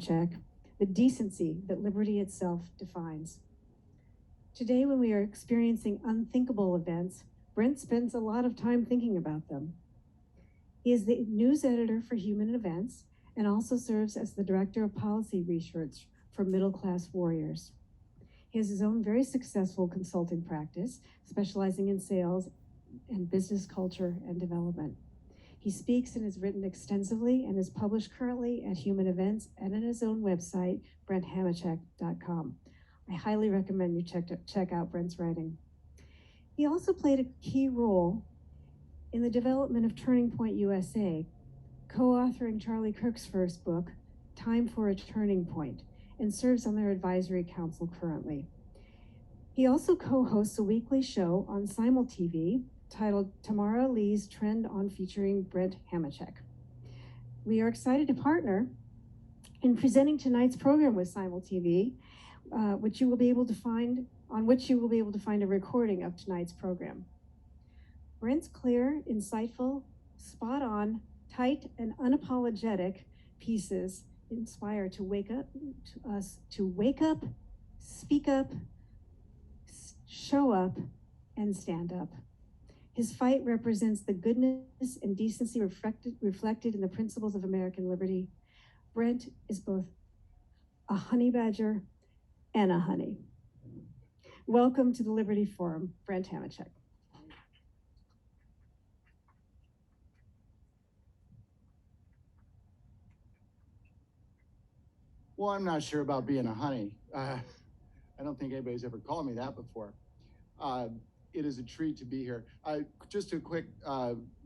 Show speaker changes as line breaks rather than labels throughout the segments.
Hamachek, the decency that liberty itself defines. Today, when we are experiencing unthinkable events, Brent spends a lot of time thinking about them. He is the news editor for Human Events and also serves as the director of policy research for Middle Class Warriors. He has his own very successful consulting practice, specializing in sales and business culture and development. He speaks and has written extensively and is published currently at Human Events and at his own website, brenthamachek.com. I highly recommend you check out Brent's writing. He also played a key role in the development of Turning Point USA, co-authoring Charlie Kirk's first book, Time for a Turning Point, and serves on their advisory council currently. He also co-hosts a weekly show on Simul TV titled Tamara Lee's Trend On, featuring Brent Hamachek. We are excited to partner in presenting tonight's program with Simul TV, which you will be able to find a recording of tonight's program. Brent's clear, insightful, spot on, tight, and unapologetic pieces inspire us to wake up, speak up, show up, and stand up. His fight represents the goodness and decency reflected in the principles of American liberty. Brent is both a honey badger and a honey. Welcome to the Liberty Forum, Brent Hamachek.
Well, I'm not sure about being a honey. I don't think anybody's ever called me that before. It is a treat to be here. Just a quick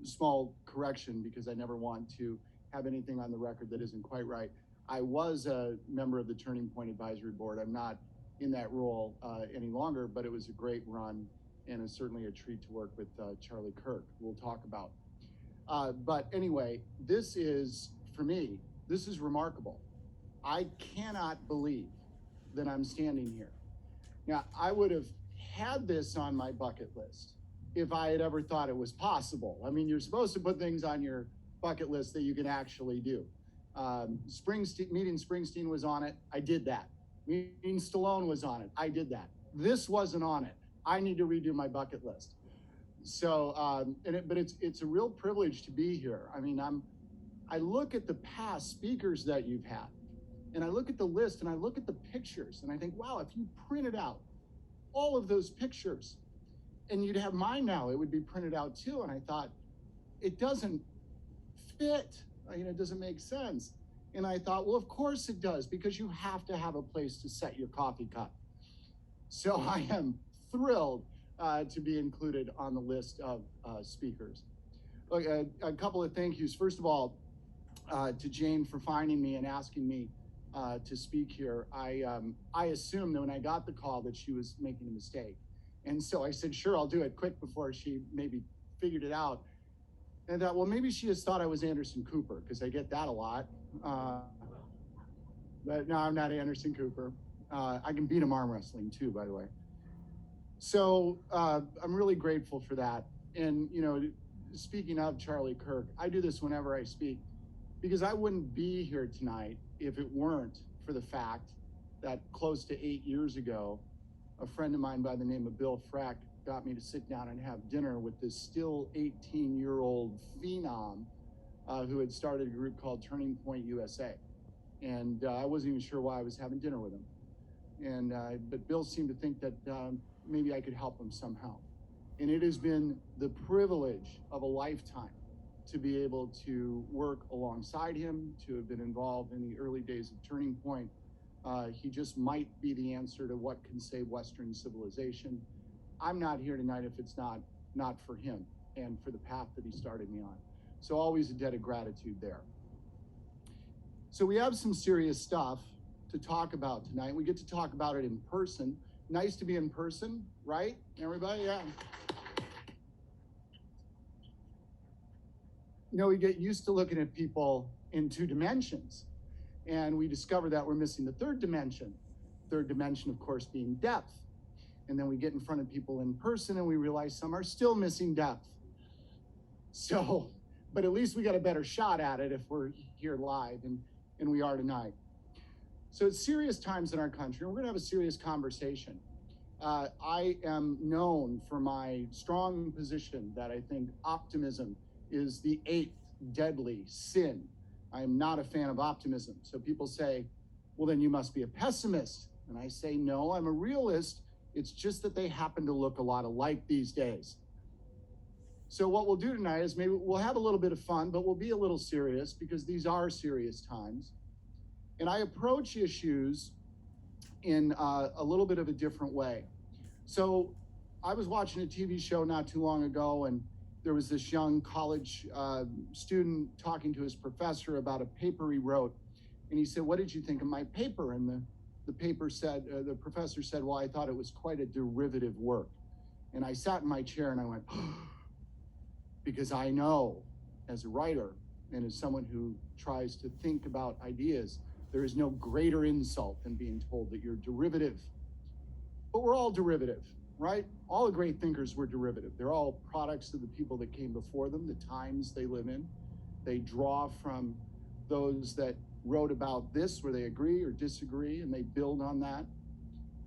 small correction, because I never want to have anything on the record that isn't quite right. I was a member of the Turning Point Advisory Board. I'm not in that role any longer, but it was a great run, and it's certainly a treat to work with Charlie Kirk, we'll talk about. But anyway, this is, for me, this is remarkable. I cannot believe that I'm standing here. Now, I would have had this on my bucket list if I had ever thought it was possible. I mean, you're supposed to put things on your bucket list that you can actually do. Meeting Springsteen was on it. I did that. Meeting Stallone was on it. I did that. This wasn't on it. I need to redo my bucket list. So, but it's a real privilege to be here. I mean, I look at the past speakers that you've had, and I look at the list, and I look at the pictures, and I think, wow, if you printed out all of those pictures, and you'd have mine now, it would be printed out too. And I thought, it doesn't fit. It doesn't make sense. And I thought, well, of course it does, because you have to have a place to set your coffee cup. So I am thrilled to be included on the list of speakers. A couple of thank yous. First of all, to Jane for finding me and asking me to speak here. I assumed that when I got the call that she was making a mistake. And so I said, sure, I'll do it quick before she maybe figured it out. And I thought, well, maybe she just thought I was Anderson Cooper, because I get that a lot. But no, I'm not Anderson Cooper. I can beat him arm wrestling too, by the way. So I'm really grateful for that. And, speaking of Charlie Kirk, I do this whenever I speak, because I wouldn't be here tonight if it weren't for the fact that close to 8 years ago, a friend of mine by the name of Bill Freck got me to sit down and have dinner with this still 18-year-old phenom who had started a group called Turning Point USA. And I wasn't even sure why I was having dinner with him. But Bill seemed to think that maybe I could help him somehow. And it has been the privilege of a lifetime to be able to work alongside him, to have been involved in the early days of Turning Point. He just might be the answer to what can save Western civilization. I'm not here tonight if it's not for him and for the path that he started me on. So always a debt of gratitude there. So we have some serious stuff to talk about tonight. We get to talk about it in person. Nice to be in person, right? Everybody, yeah. We get used to looking at people in 2 dimensions, and we discover that we're missing the 3rd dimension. 3rd dimension, of course, being depth. And then we get in front of people in person and we realize some are still missing depth. So, but at least we got a better shot at it if we're here live, and we are tonight. So it's serious times in our country, and we're going to have a serious conversation. I am known for my strong position that I think optimism is the eighth deadly sin. I am not a fan of optimism. So people say, well, then you must be a pessimist. And I say, no, I'm a realist. It's just that they happen to look a lot alike these days. So what we'll do tonight is maybe we'll have a little bit of fun, but we'll be a little serious because these are serious times. And I approach issues in a little bit of a different way. So I was watching a TV show not too long ago, and there was this young college student talking to his professor about a paper he wrote. And he said, what did you think of my paper? And the paper said, the professor said, well, I thought it was quite a derivative work. And I sat in my chair and I went, because I know as a writer and as someone who tries to think about ideas, there is no greater insult than being told that you're derivative. But we're all derivative, right? All the great thinkers were derivative. They're all products of the people that came before them, the times they live in. They draw from those that wrote about this, where they agree or disagree, and they build on that.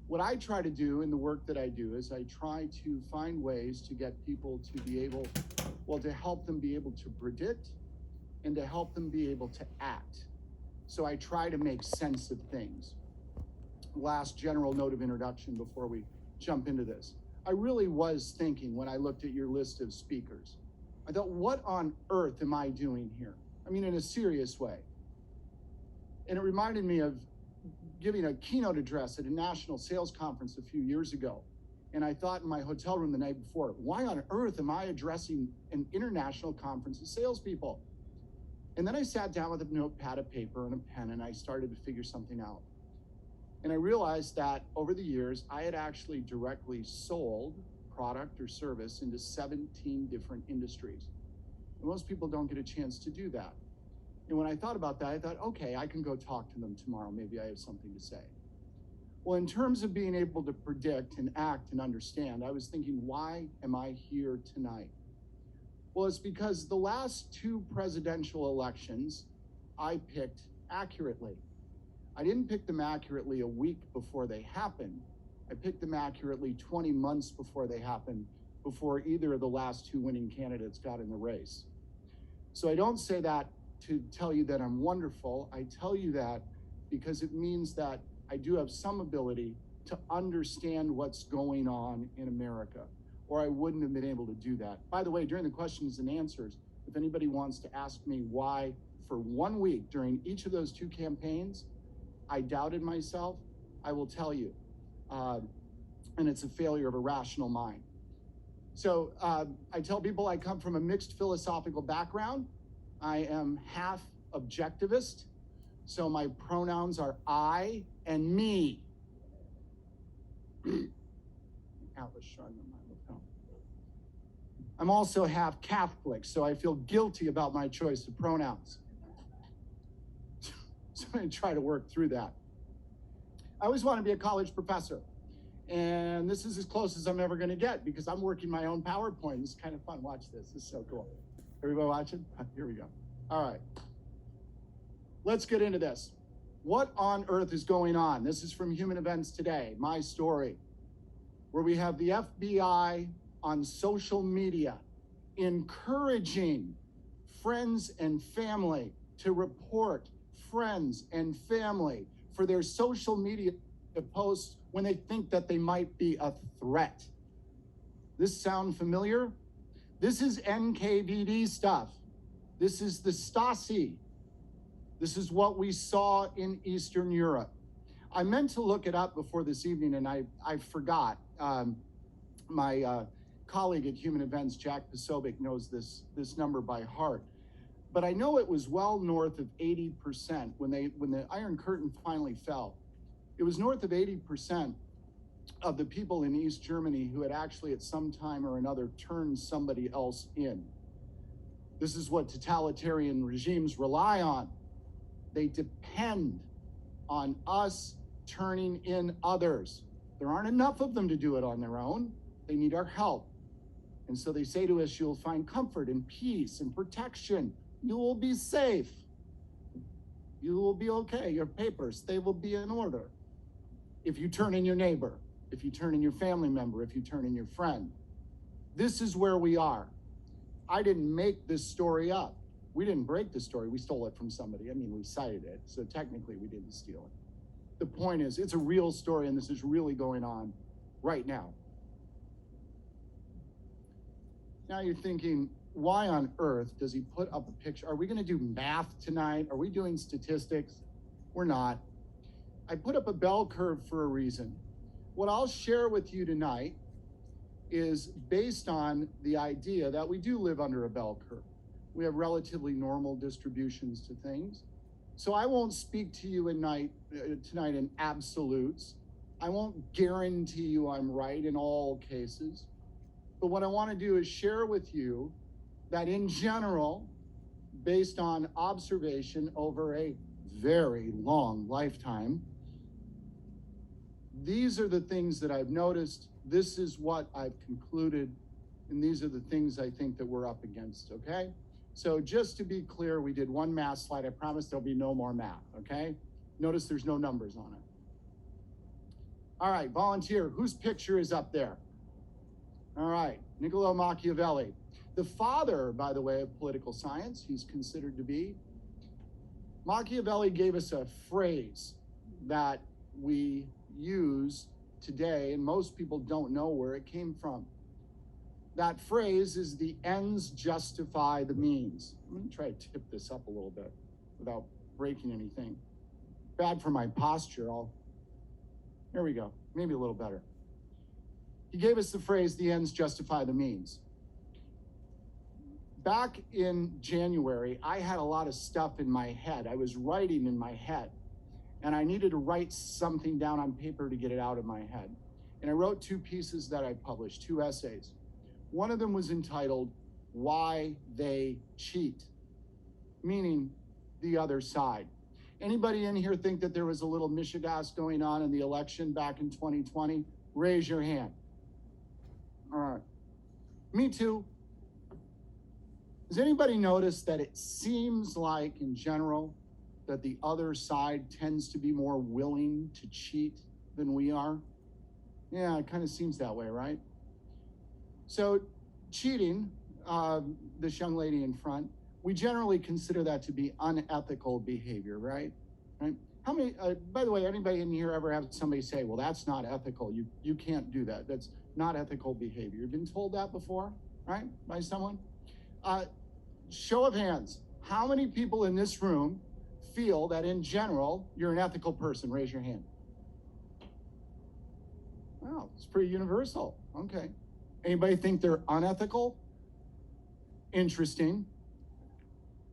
What I try to do in the work that I do is I try to find ways to get people to be able, well, to help them be able to predict and to help them be able to act. So I try to make sense of things. Last general note of introduction before we jump into this. I really was thinking when I looked at your list of speakers, I thought, what on earth am I doing here? I mean, in a serious way. And it reminded me of giving a keynote address at a national sales conference a few years ago. And I thought in my hotel room the night before, why on earth am I addressing an international conference of salespeople? And then I sat down with a notepad, a paper, and a pen, and I started to figure something out. And I realized that over the years, I had actually directly sold product or service into 17 different industries. And most people don't get a chance to do that. And when I thought about that, I thought, okay, I can go talk to them tomorrow. Maybe I have something to say. Well, in terms of being able to predict and act and understand, I was thinking, why am I here tonight? Well, it's because the last two presidential elections, I picked accurately. I didn't pick them accurately a week before they happened. I picked them accurately 20 months before they happened, before either of the last two winning candidates got in the race. So I don't say that to tell you that I'm wonderful. I tell you that because it means that I do have some ability to understand what's going on in America, or I wouldn't have been able to do that. By the way, during the questions and answers, if anybody wants to ask me why for 1 week during each of those two campaigns, I doubted myself, I will tell you. And it's a failure of a rational mind. So I tell people I come from a mixed philosophical background. I am half objectivist, so my pronouns are I and me. Atlas shrugged on my lapel. I'm also half Catholic, so I feel guilty about my choice of pronouns. So I'm going to try to work through that. I always want to be a college professor. And this is as close as I'm ever going to get because I'm working my own PowerPoint. It's kind of fun. Watch this. This is so cool. Everybody watching? Here we go. All right. Let's get into this. What on earth is going on? This is from Human Events Today, my story, where we have the FBI on social media encouraging friends and family to report friends and family for their social media posts when they think that they might be a threat. This sound familiar? This is NKVD stuff. This is the Stasi. This is what we saw in Eastern Europe. I meant to look it up before this evening and I forgot. My colleague at Human Events, Jack Posobiec, knows this number by heart. But I know it was well north of 80% when the Iron Curtain finally fell. It was north of 80% of the people in East Germany who had actually at some time or another turned somebody else in. This is what totalitarian regimes rely on. They depend on us turning in others. There aren't enough of them to do it on their own. They need our help. And so they say to us, you'll find comfort and peace and protection. You will be safe. you will be okay. Your papers, they will be in order. If you turn in your neighbor, if you turn in your family member, if you turn in your friend, this is where we are. I didn't make this story up. We didn't break the story. We stole it from somebody. I mean, we cited it, so technically we didn't steal it. The point is, it's a real story, and this is really going on right now. Now you're thinking, why on earth does he put up a picture? Are we going to do math tonight? Are we doing statistics? We're not. I put up a bell curve for a reason. What I'll share with you tonight is based on the idea that we do live under a bell curve. We have relatively normal distributions to things. So I won't speak to you tonight in absolutes. I won't guarantee you I'm right in all cases. But what I want to do is share with you that in general, based on observation over a very long lifetime, these are the things that I've noticed. This is what I've concluded. And these are the things I think that we're up against, okay? So just to be clear, we did one math slide. I promise there'll be no more math, okay? Notice there's no numbers on it. All right, volunteer, whose picture is up there? All right, Niccolo Machiavelli. The father, by the way, of political science, he's considered to be. Machiavelli gave us a phrase that we use today, and most people don't know where it came from. That phrase is the ends justify the means. I'm going to try to tip this up a little bit without breaking anything. Bad for my posture. Here we go. Maybe a little better. He gave us the phrase, the ends justify the means. Back in January, I had a lot of stuff in my head. I was writing in my head, and I needed to write something down on paper to get it out of my head. And I wrote two pieces that I published, two essays. One of them was entitled, Why They Cheat, meaning the other side. Anybody in here think that there was a little mishigas going on in the election back in 2020? Raise your hand. All right. Me too. Has anybody noticed that it seems like, in general, that the other side tends to be more willing to cheat than we are? Yeah, it kind of seems that way, right? So cheating, this young lady in front, we generally consider that to be unethical behavior, right? How many, by the way, anybody in here ever have somebody say, well, that's not ethical. You can't do that. That's not ethical behavior. You've been told that before, right? By someone? Show of hands. How many people in this room feel that in general, you're an ethical person? Raise your hand. Wow, it's pretty universal. Okay. Anybody think they're unethical? Interesting.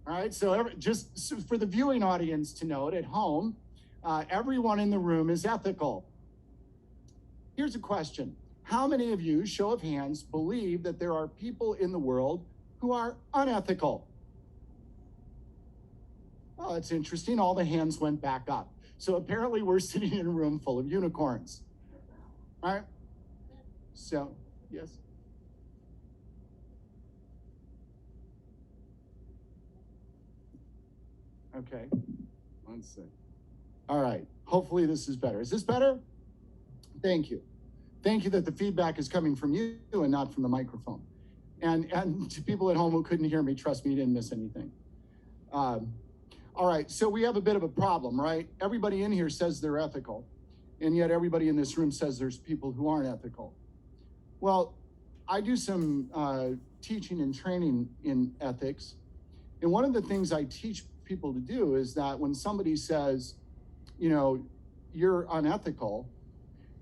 All right, so just for the viewing audience to note at home, everyone in the room is ethical. Here's a question. How many of you, show of hands, believe that there are people in the world who are unethical? Well, it's interesting. All the hands went back up. So apparently we're sitting in a room full of unicorns. All right? So, yes? Okay, let's see. All right, hopefully this is better. Is this better? Thank you. Thank you that the feedback is coming from you and not from the microphone. And to people at home who couldn't hear me, trust me, you didn't miss anything. All right, so we have a bit of a problem, right? Everybody in here says they're ethical, and yet everybody in this room says there's people who aren't ethical. Well, I do some teaching and training in ethics, and one of the things I teach people to do is that when somebody says, you know, you're unethical,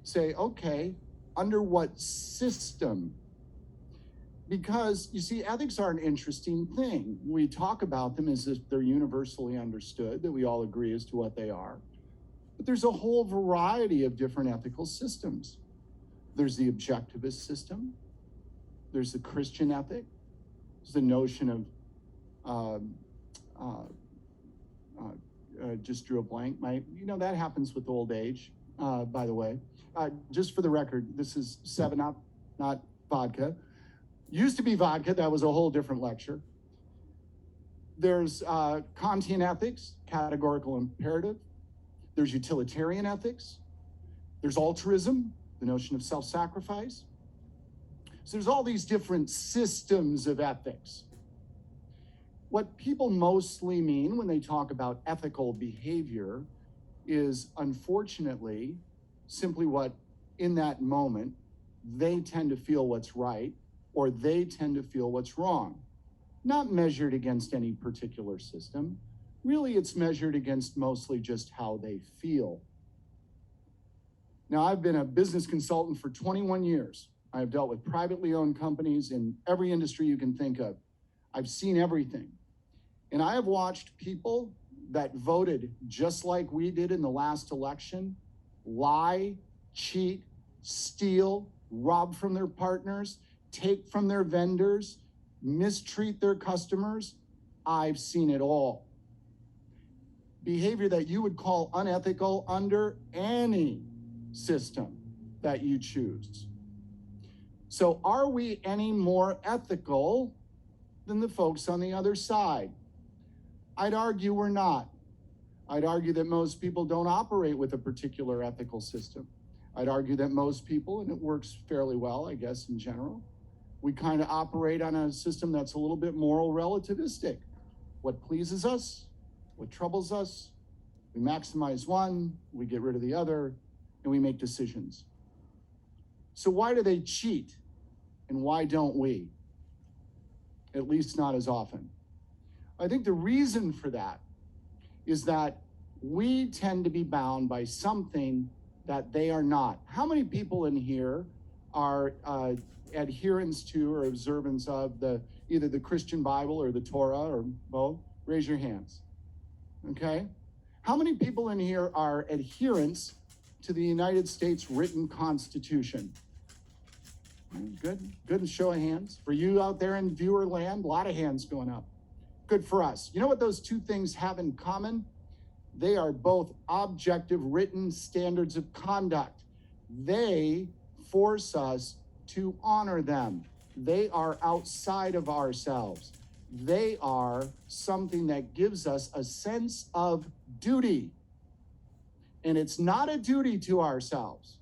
say, okay, under what system? Because, you see, ethics are an interesting thing. We talk about them as if they're universally understood, that we all agree as to what they are. But there's a whole variety of different ethical systems. There's the objectivist system. There's the Christian ethic. There's the notion of, just drew a blank. That happens with old age, by the way. Just for the record, this is 7-Up, not vodka. Used to be vodka, that was a whole different lecture. There's Kantian ethics, categorical imperative. There's utilitarian ethics. There's altruism, the notion of self-sacrifice. So there's all these different systems of ethics. What people mostly mean when they talk about ethical behavior is, unfortunately, simply what, in that moment, they tend to feel what's right, or they tend to feel what's wrong. Not measured against any particular system. Really, it's measured against mostly just how they feel. Now, I've been a business consultant for 21 years. I've dealt with privately owned companies in every industry you can think of. I've seen everything. And I have watched people that voted just like we did in the last election lie, cheat, steal, rob from their partners, take from their vendors, mistreat their customers. I've seen it all. Behavior that you would call unethical under any system that you choose. So are we any more ethical than the folks on the other side? I'd argue we're not. I'd argue that most people don't operate with a particular ethical system. I'd argue that most people, and it works fairly well, I guess, in general, we kind of operate on a system that's a little bit moral relativistic. What pleases us, what troubles us, we maximize one, we get rid of the other, and we make decisions. So why do they cheat, and why don't we? At least not as often. I think the reason for that is that we tend to be bound by something that they are not. How many people in here are adherents to or observance of either the Christian Bible or the Torah or both? Raise your hands. Okay? How many people in here are adherents to the United States written Constitution? Good show of hands. For you out there in viewer land, a lot of hands going up. Good for us. You know what those two things have in common? They are both objective written standards of conduct. They force us to honor them. They are outside of ourselves. They are something that gives us a sense of duty. And it's not a duty to ourselves.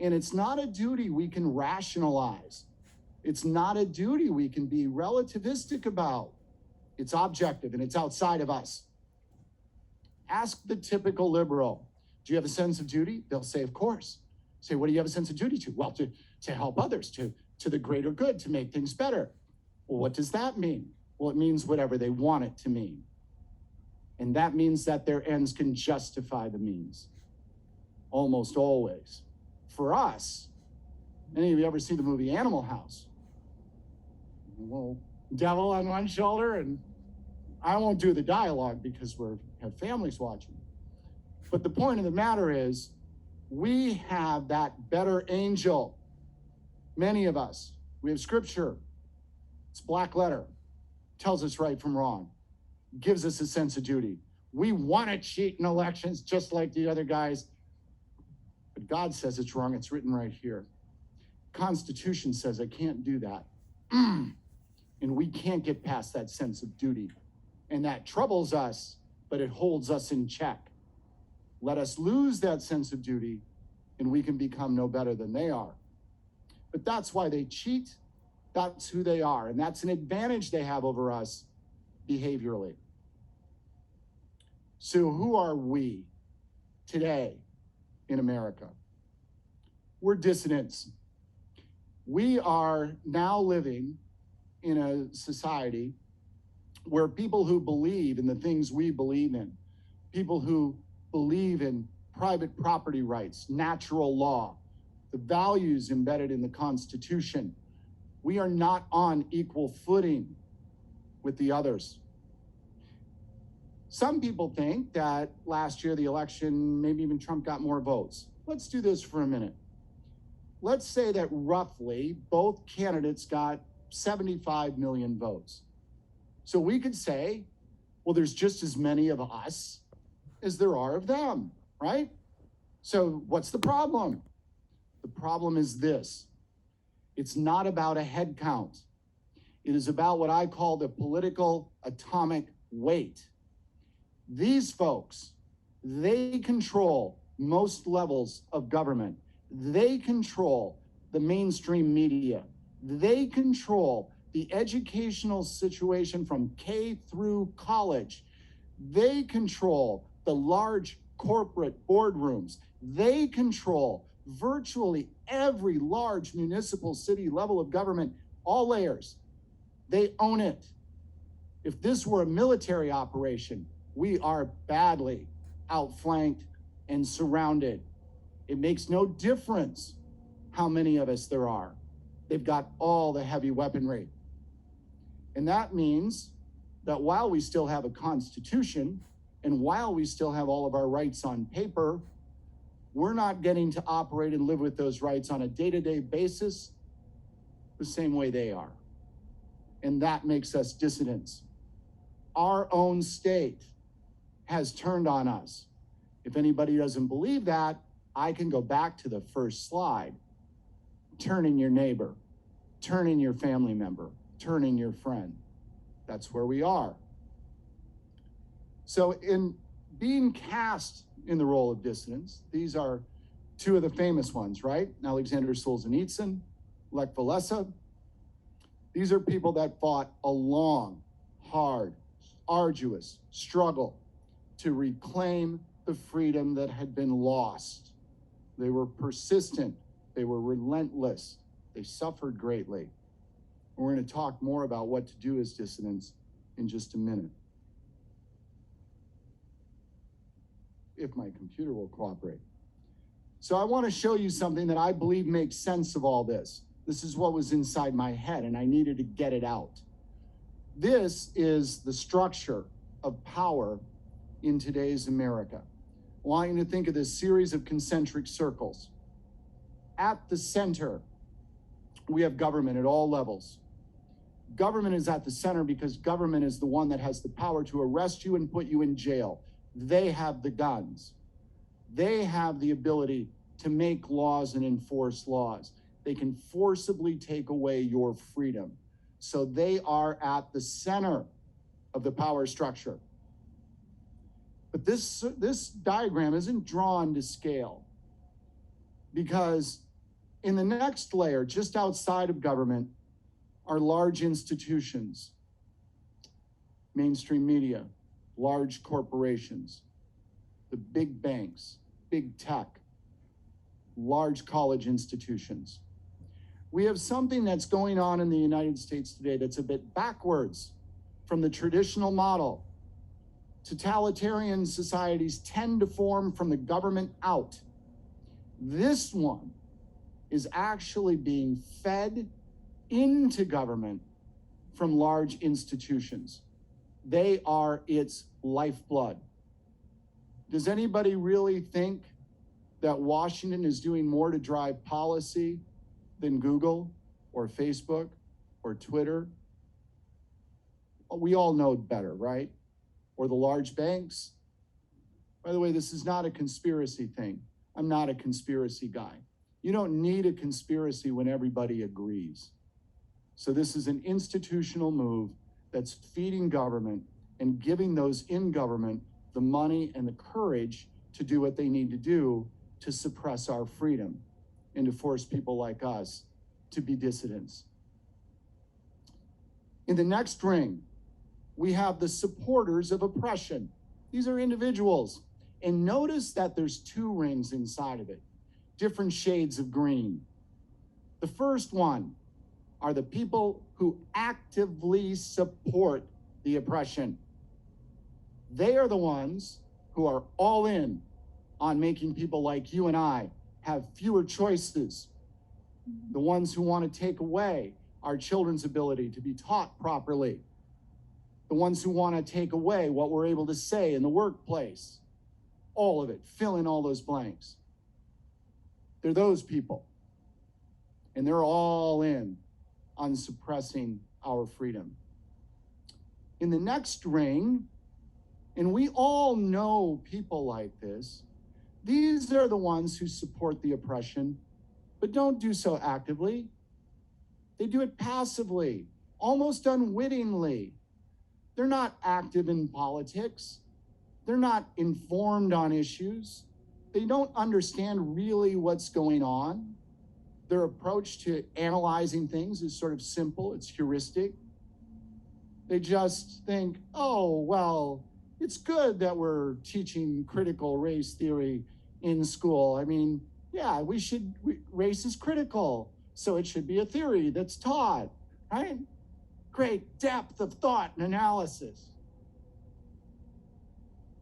And it's not a duty we can rationalize. It's not a duty we can be relativistic about. It's objective and it's outside of us. Ask the typical liberal, do you have a sense of duty? They'll say, of course. Say, what do you have a sense of duty to? Well, to help others, to the greater good, to make things better. Well, what does that mean? Well, it means whatever they want it to mean. And that means that their ends can justify the means. Almost always. For us, any of you ever see the movie Animal House? Well, devil on one shoulder, and I won't do the dialogue because we have families watching. But the point of the matter is, we have that better angel. Many of us, we have scripture. It's black letter. Tells us right from wrong. Gives us a sense of duty. We want to cheat in elections just like the other guys. But God says it's wrong. It's written right here. Constitution says I can't do that. And we can't get past that sense of duty. And that troubles us, but it holds us in check. Let us lose that sense of duty, and we can become no better than they are. But that's why they cheat. That's who they are. And that's an advantage they have over us behaviorally. So who are we today in America? We're dissidents. We are now living in a society where people who believe in the things we believe in, people who believe in private property rights, natural law, the values embedded in the Constitution, we are not on equal footing with the others. Some people think that last year, the election, maybe even Trump got more votes. Let's do this for a minute. Let's say that roughly both candidates got 75 million votes. So we could say, well, there's just as many of us as there are of them, right? So what's the problem? The problem is this. It's not about a head count. It is about what I call the political atomic wait. These folks, they control most levels of government. They control the mainstream media. They control the educational situation from K through college. They control the large corporate boardrooms. They control virtually every large municipal city level of government, all layers. They own it. If this were a military operation, we are badly outflanked and surrounded. It makes no difference how many of us there are. They've got all the heavy weaponry. And that means that while we still have a constitution and while we still have all of our rights on paper, we're not getting to operate and live with those rights on a day-to-day basis the same way they are. And that makes us dissidents. Our own state has turned on us. If anybody doesn't believe that, I can go back to the first slide. Turn in your neighbor, turn in your family member, turn in your friend. That's where we are. So in being cast in the role of dissidents, these are two of the famous ones, right? Alexander Solzhenitsyn, Lech Walesa. These are people that fought a long, hard, arduous struggle to reclaim the freedom that had been lost. They were persistent. They were relentless. They suffered greatly. We're going to talk more about what to do as dissidents in just a minute. If my computer will cooperate. So I want to show you something that I believe makes sense of all this. This is what was inside my head, and I needed to get it out. This is the structure of power in today's America. I want you to think of this series of concentric circles. At the center, we have government at all levels. Government is at the center because government is the one that has the power to arrest you and put you in jail. They have the guns. They have the ability to make laws and enforce laws. They can forcibly take away your freedom. So they are at the center of the power structure. But this diagram isn't drawn to scale because in the next layer, just outside of government, are large institutions, mainstream media, large corporations, the big banks, big tech, large college institutions. We have something that's going on in the United States today that's a bit backwards from the traditional model. Totalitarian societies tend to form from the government out. This one is actually being fed into government from large institutions. They are its lifeblood. Does anybody really think that Washington is doing more to drive policy than Google or Facebook or Twitter? We all know better, right? Or the large banks. By the way, this is not a conspiracy thing. I'm not a conspiracy guy. You don't need a conspiracy when everybody agrees. So this is an institutional move that's feeding government and giving those in government the money and the courage to do what they need to do to suppress our freedom and to force people like us to be dissidents. In the next ring, we have the supporters of oppression. These are individuals. And notice that there's two rings inside of it, different shades of green. The first one are the people who actively support the oppression. They are the ones who are all in on making people like you and I have fewer choices. The ones who want to take away our children's ability to be taught properly. The ones who want to take away what we're able to say in the workplace. All of it, fill in all those blanks. They're those people. And they're all in on suppressing our freedom. In the next ring, and we all know people like this, these are the ones who support the oppression, but don't do so actively. They do it passively, almost unwittingly. They're not active in politics. They're not informed on issues. They don't understand really what's going on. Their approach to analyzing things is sort of simple, it's heuristic. They just think, oh, well, it's good that we're teaching critical race theory in school. I mean, yeah, race is critical, so it should be a theory that's taught, right? Great depth of thought and analysis.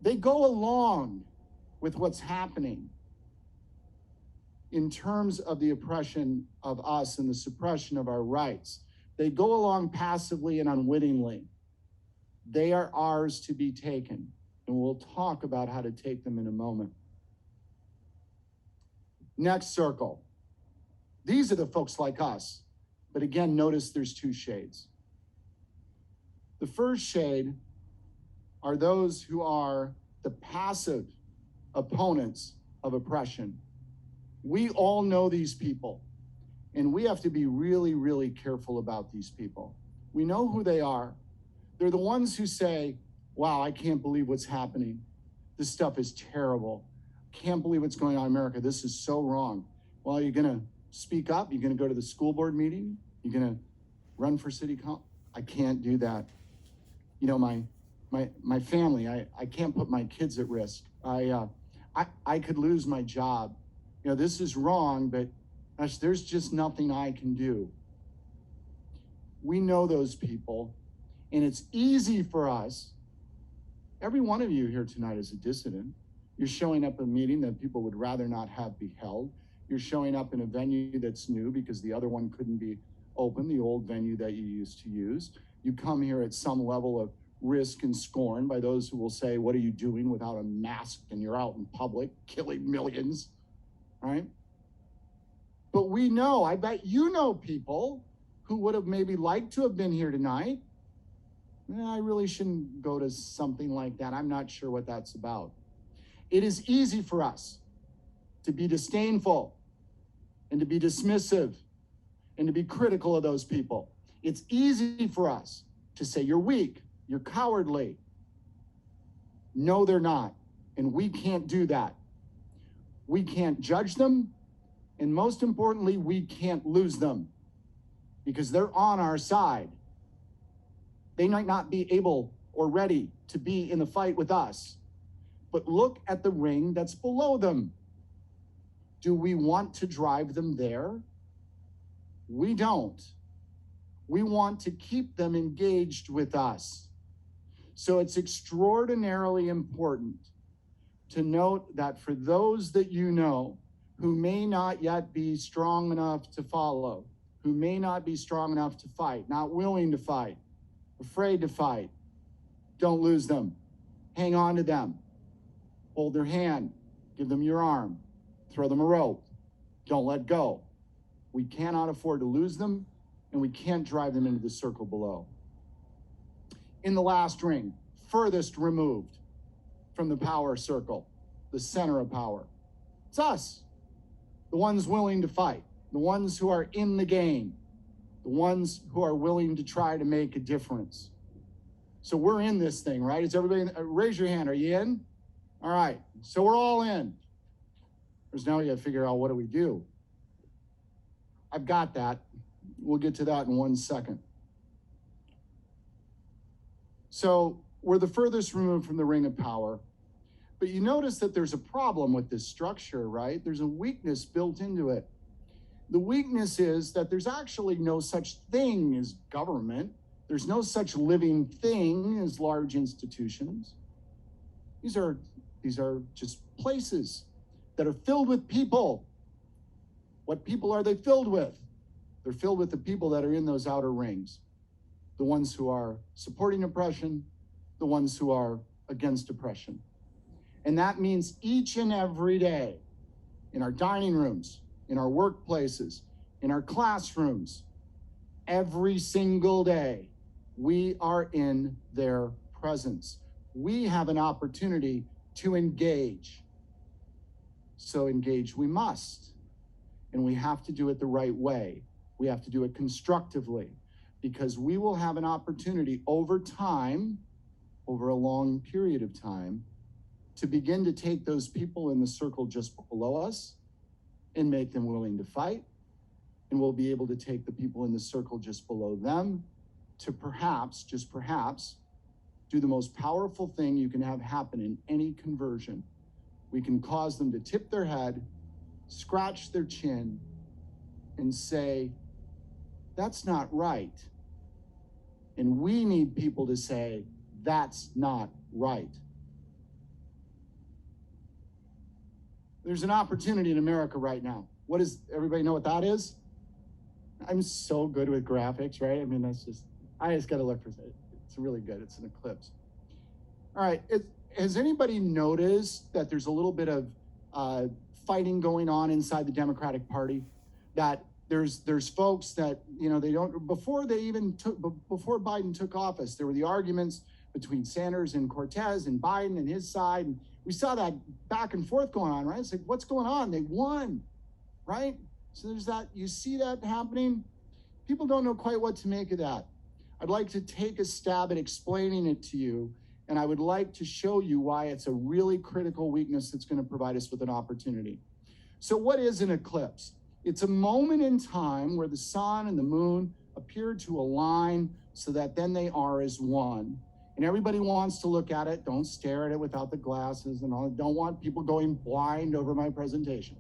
They go along with what's happening in terms of the oppression of us and the suppression of our rights. They go along passively and unwittingly. They are ours to be taken, and we'll talk about how to take them in a moment. Next circle. These are the folks like us, but again, notice there's two shades. The first shade are those who are the passive opponents of oppression. We all know these people, and we have to be really, really careful about these people. We know who they are. They're the ones who say, wow, I can't believe what's happening. This stuff is terrible. Can't believe what's going on in America. This is so wrong. Well, you're going to speak up? You're going to go to the school board meeting? You're going to run for city council? I can't do that. You know, my family, I can't put my kids at risk. I could lose my job. You know, this is wrong, but gosh, there's just nothing I can do. We know those people, and it's easy for us. Every one of you here tonight is a dissident. You're showing up at a meeting that people would rather not have be held. You're showing up in a venue that's new because the other one couldn't be open, the old venue that you used to use. You come here at some level of risk and scorn by those who will say, what are you doing without a mask, and you're out in public killing millions, right? But we know, I bet you know people who would have maybe liked to have been here tonight. I really shouldn't go to something like that. I'm not sure what that's about. It is easy for us to be disdainful and to be dismissive and to be critical of those people. It's easy for us to say, you're weak, you're cowardly. No, they're not. And we can't do that. We can't judge them. And most importantly, we can't lose them because they're on our side. They might not be able or ready to be in the fight with us, but look at the ring that's below them. Do we want to drive them there? We don't. We want to keep them engaged with us. So it's extraordinarily important to note that for those that you know who may not yet be strong enough to follow, who may not be strong enough to fight, not willing to fight, afraid to fight, don't lose them. Hang on to them. Hold their hand. Give them your arm. Throw them a rope. Don't let go. We cannot afford to lose them, and we can't drive them into the circle below. In the last ring, furthest removed from the power circle, the center of power, it's us, the ones willing to fight, the ones who are in the game, the ones who are willing to try to make a difference. So we're in this thing, right? Is everybody, raise your hand, are you in? All right, so we're all in. Because now we got to figure out, what do we do? I've got that. We'll get to that in 1 second. So we're the furthest removed from the ring of power. But you notice that there's a problem with this structure, right? There's a weakness built into it. The weakness is that there's actually no such thing as government. There's no such living thing as large institutions. These are just places that are filled with people. What people are they filled with? They're filled with the people that are in those outer rings. The ones who are supporting oppression, the ones who are against oppression. And that means each and every day, in our dining rooms, in our workplaces, in our classrooms, every single day, we are in their presence. We have an opportunity to engage. So engage we must. And we have to do it the right way. We have to do it constructively. because we will have an opportunity over time, over a long period of time, to begin to take those people in the circle just below us and make them willing to fight. And we'll be able to take the people in the circle just below them to perhaps, just perhaps, do the most powerful thing you can have happen in any conversion. We can cause them to tip their head, scratch their chin, and say, that's not right. And we need people to say, that's not right. There's an opportunity in America right now. Everybody know what that is? I'm so good with graphics, right? I mean, I just got to look for it. It's really good. It's an eclipse. All right. Has anybody noticed that there's a little bit of fighting going on inside the Democratic Party? That there's folks that, before Biden took office, there were the arguments between Sanders and Cortez and Biden and his side. And we saw that back and forth going on, right? It's like, what's going on? They won, right? So there's that, you see that happening. People don't know quite what to make of that. I'd like to take a stab at explaining it to you, and I would like to show you why it's a really critical weakness that's going to provide us with an opportunity. So what is an eclipse? It's a moment in time where the sun and the moon appear to align so that then they are as one. And everybody wants to look at it. Don't stare at it without the glasses and all. Don't want people going blind over my presentation.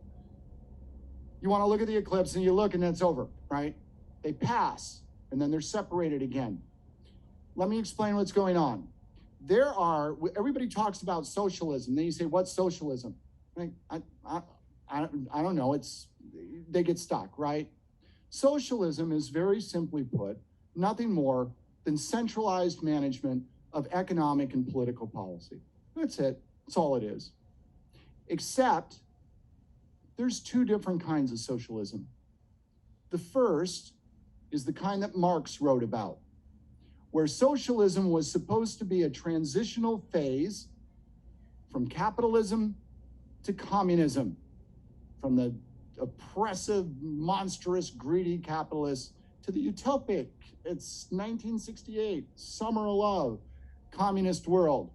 You want to look at the eclipse and you look and it's over, right? They pass and then they're separated again. Let me explain what's going on. Everybody talks about socialism. Then you say, what's socialism? I don't know. They get stuck, right? Socialism is, very simply put, nothing more than centralized management of economic and political policy. That's it. That's all it is. Except there's two different kinds of socialism. The first is the kind that Marx wrote about, where socialism was supposed to be a transitional phase from capitalism to communism, from the oppressive, monstrous, greedy capitalists to the utopic, it's 1968, summer of love, communist world.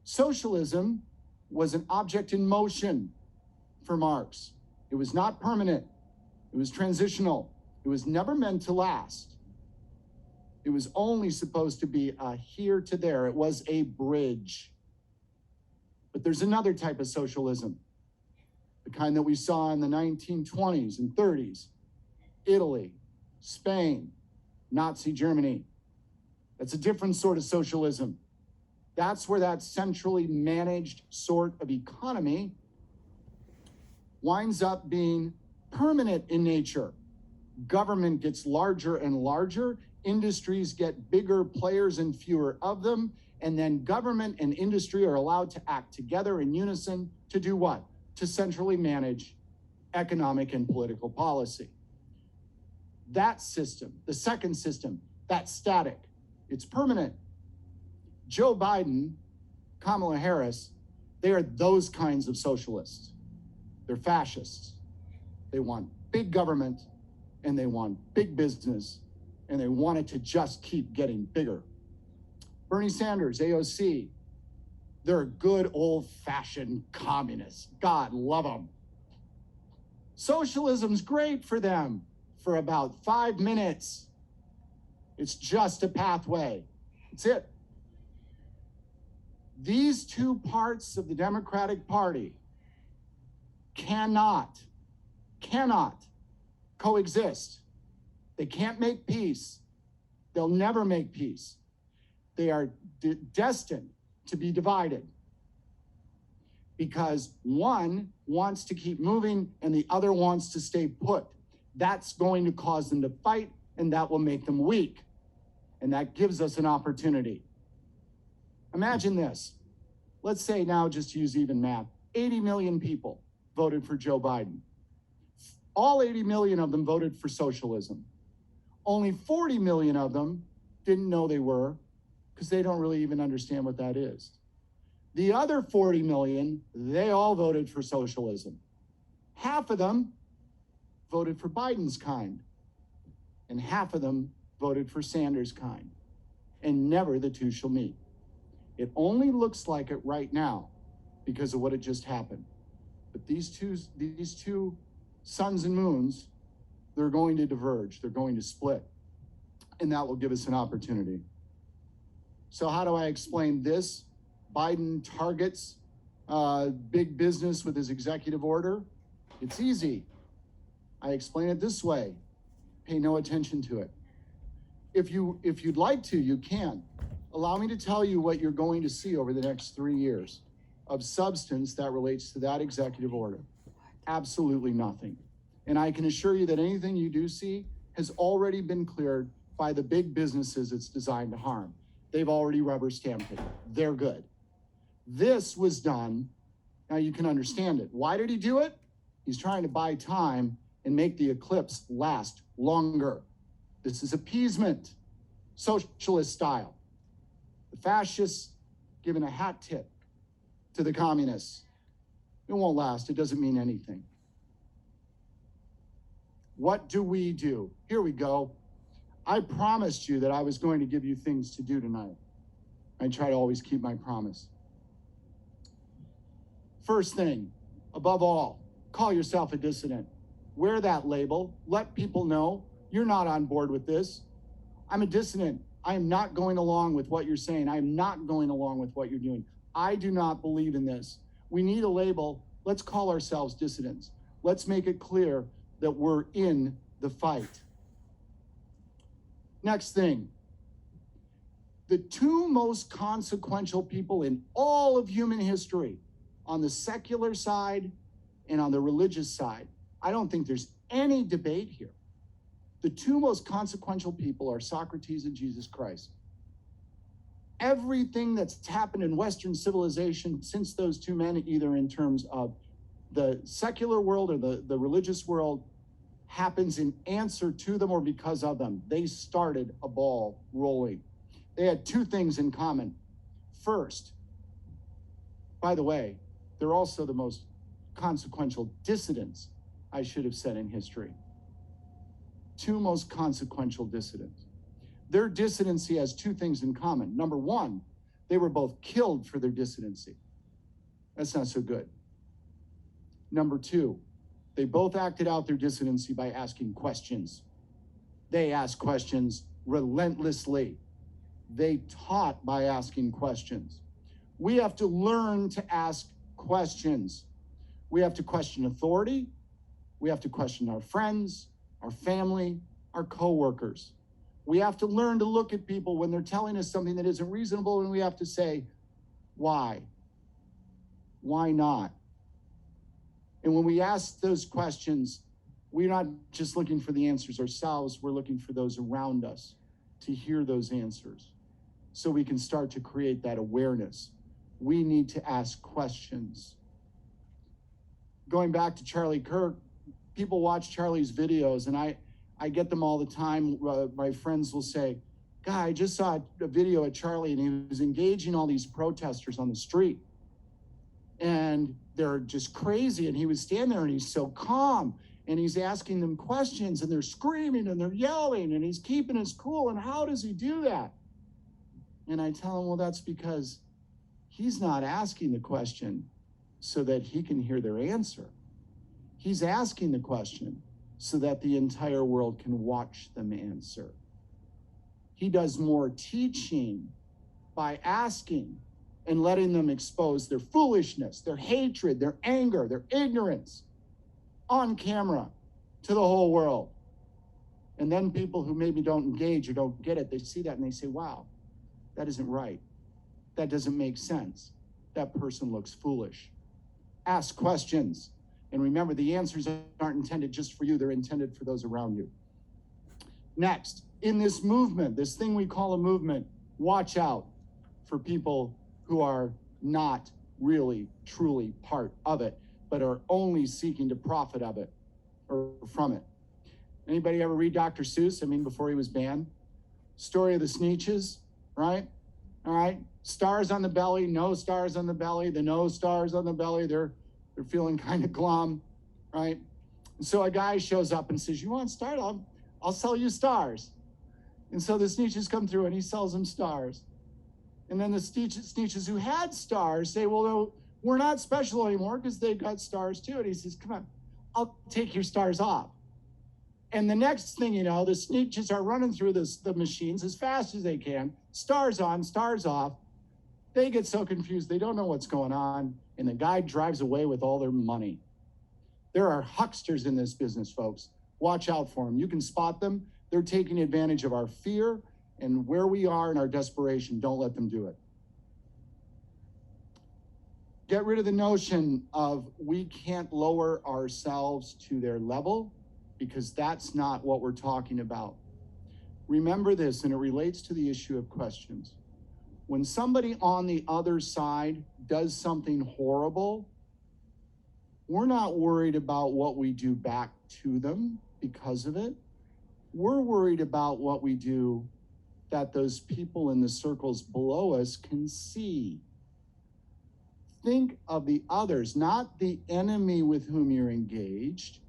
Socialism was an object in motion for Marx. It was not permanent. It was transitional. It was never meant to last. It was only supposed to be a here to there. It was a bridge. But there's another type of socialism, the kind that we saw in the 1920s and 30s, Italy, Spain, Nazi Germany. That's a different sort of socialism. That's where that centrally managed sort of economy winds up being permanent in nature. Government gets larger and larger, industries get bigger players and fewer of them, and then government and industry are allowed to act together in unison to do what? To centrally manage economic and political policy. That system, the second system, that's static. It's permanent. Joe Biden, Kamala Harris, they are those kinds of socialists. They're fascists. They want big government and they want big business and they want it to just keep getting bigger. Bernie Sanders, AOC, they're good old-fashioned communists. God love them. Socialism's great for them for about 5 minutes. It's just a pathway. That's it. These two parts of the Democratic Party cannot coexist. They can't make peace. They'll never make peace. They are destined to be divided because one wants to keep moving and the other wants to stay put. That's going to cause them to fight, and that will make them weak. And that gives us an opportunity. Imagine this. Let's say now, just to use even math, 80 million people voted for Joe Biden. All 80 million of them voted for socialism. Only 40 million of them didn't know they were, because they don't really even understand what that is. The other 40 million, they all voted for socialism. Half of them voted for Biden's kind, and half of them voted for Sanders' kind, and never the two shall meet. It only looks like it right now because of what had just happened. But these two suns and moons, they're going to diverge. They're going to split. And that will give us an opportunity. So how do I explain this? Biden targets big business with his executive order. It's easy. I explain it this way. Pay no attention to it. If you'd like to, you can. Allow me to tell you what you're going to see over the next 3 years of substance that relates to that executive order. Absolutely nothing. And I can assure you that anything you do see has already been cleared by the big businesses it's designed to harm. They've already rubber stamped it. They're good. This was done. Now you can understand it. Why did he do it? He's trying to buy time and make the eclipse last longer. This is appeasement, socialist style. The fascists giving a hat tip to the communists. It won't last. It doesn't mean anything. What do we do? Here we go. I promised you that I was going to give you things to do tonight. I try to always keep my promise. First thing, above all, call yourself a dissident. Wear that label. Let people know you're not on board with this. I'm a dissident. I am not going along with what you're saying. I am not going along with what you're doing. I do not believe in this. We need a label. Let's call ourselves dissidents. Let's make it clear that we're in the fight. Next thing, the two most consequential people in all of human history, on the secular side and on the religious side, I don't think there's any debate here. The two most consequential people are Socrates and Jesus Christ. Everything that's happened in Western civilization since those two men, either in terms of the secular world or the religious world, happens in answer to them or because of them. They started a ball rolling. They had two things in common. First, by the way, they're also the most consequential dissidents, I should have said, in history. Two most consequential dissidents. Their dissidency has two things in common. Number one, they were both killed for their dissidency. That's not so good. Number two, they both acted out their dissidency by asking questions. They asked questions relentlessly. They taught by asking questions. We have to learn to ask questions. We have to question authority. We have to question our friends, our family, our coworkers. We have to learn to look at people when they're telling us something that isn't reasonable, and we have to say, why? Why not? And when we ask those questions, we're not just looking for the answers ourselves, we're looking for those around us to hear those answers so we can start to create that awareness. We need to ask questions. Going back to Charlie Kirk, people watch Charlie's videos, and I get them all the time. My friends will say, "God, I just saw a video of Charlie, and he was engaging all these protesters on the street. And they're just crazy, and he was standing there, and he's so calm, and he's asking them questions, and they're screaming, and they're yelling, and he's keeping his cool, and how does he do that?" And I tell him, well, that's because he's not asking the question so that he can hear their answer. He's asking the question so that the entire world can watch them answer. He does more teaching by asking and letting them expose their foolishness, their hatred, their anger, their ignorance on camera to the whole world. And then people who maybe don't engage or don't get it, they see that and they say, wow, that isn't right. That doesn't make sense. That person looks foolish. Ask questions. And remember, the answers aren't intended just for you. They're intended for those around you. Next, in this movement, this thing we call a movement, watch out for people who are not really, truly part of it, but are only seeking to profit of it or from it. Anybody ever read Dr. Seuss? I mean, before he was banned? Story of the Sneetches, right? All right. Stars on the belly, no stars on the belly, the no stars on the belly, they're feeling kind of glum, right? And so a guy shows up and says, you want stars? I'll sell you stars. And so the Sneetches come through and he sells them stars. And then the Sneetches who had stars say, well, no, we're not special anymore because they've got stars too. And he says, come on, I'll take your stars off. And the next thing you know, the Sneetches are running through the machines as fast as they can, stars on, stars off. They get so confused, they don't know what's going on. And the guy drives away with all their money. There are hucksters in this business, folks. Watch out for them. You can spot them. They're taking advantage of our fear and where we are in our desperation. Don't let them do it. Get rid of the notion of we can't lower ourselves to their level, because that's not what we're talking about. Remember this, and it relates to the issue of questions. When somebody on the other side does something horrible, we're not worried about what we do back to them because of it. We're worried about what we do that those people in the circles below us can see. Think of the others, not the enemy with whom you're engaged.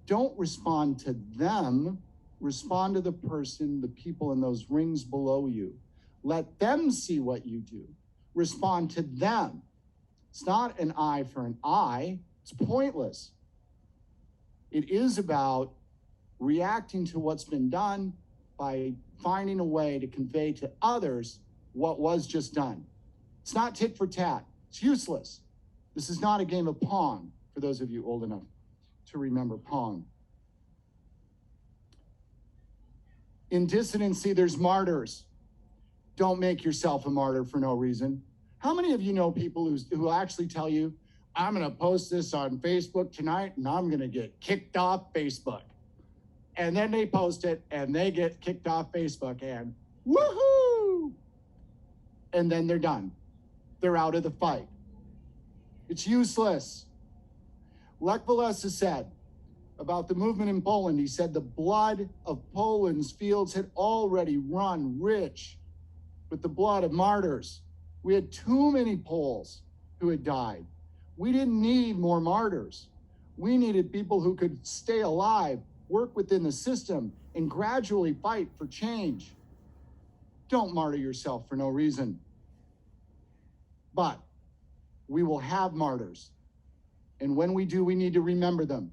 Don't respond to them. Respond to the person, the people in those rings below you. Let them see what you do. Respond to them. It's not an eye for an eye. It's pointless. It is about reacting to what's been done by finding a way to convey to others what was just done. It's not tit for tat. It's useless. This is not a game of Pong, for those of you old enough to remember Pong. In dissidency, there's martyrs. Don't make yourself a martyr for no reason. How many of you know people who actually tell you, I'm going to post this on Facebook tonight and I'm going to get kicked off Facebook? And then they post it and they get kicked off Facebook and woohoo! And then they're done. They're out of the fight. It's useless. Lech Walesa said about the movement in Poland, he said the blood of Poland's fields had already run rich with the blood of martyrs. We had too many Poles who had died. We didn't need more martyrs. We needed people who could stay alive, work within the system, and gradually fight for change. Don't martyr yourself for no reason. But we will have martyrs. And when we do, we need to remember them.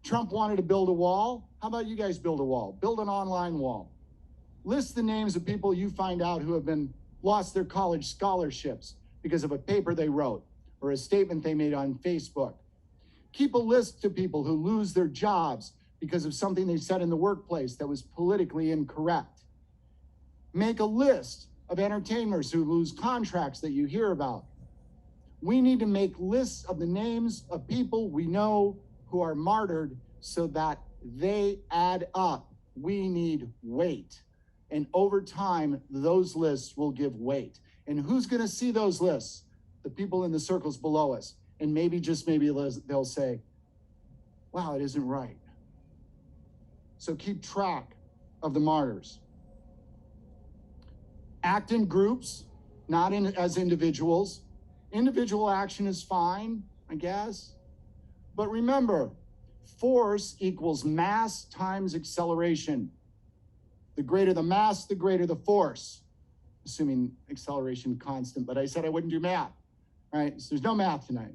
Trump wanted to build a wall. How about you guys build a wall? Build an online wall. List the names of people you find out who have lost their college scholarships because of a paper they wrote or a statement they made on Facebook. Keep a list of people who lose their jobs because of something they said in the workplace that was politically incorrect. Make a list of entertainers who lose contracts that you hear about. We need to make lists of the names of people we know who are martyred so that they add up. We need weight. And over time, those lists will give weight. And who's going to see those lists? The people in the circles below us. And maybe, just maybe, they'll say, wow, it isn't right. So keep track of the martyrs. Act in groups, not as individuals. Individual action is fine, I guess. But remember, force equals mass times acceleration. The greater the mass, the greater the force. Assuming acceleration constant, but I said I wouldn't do math, right? So there's no math tonight.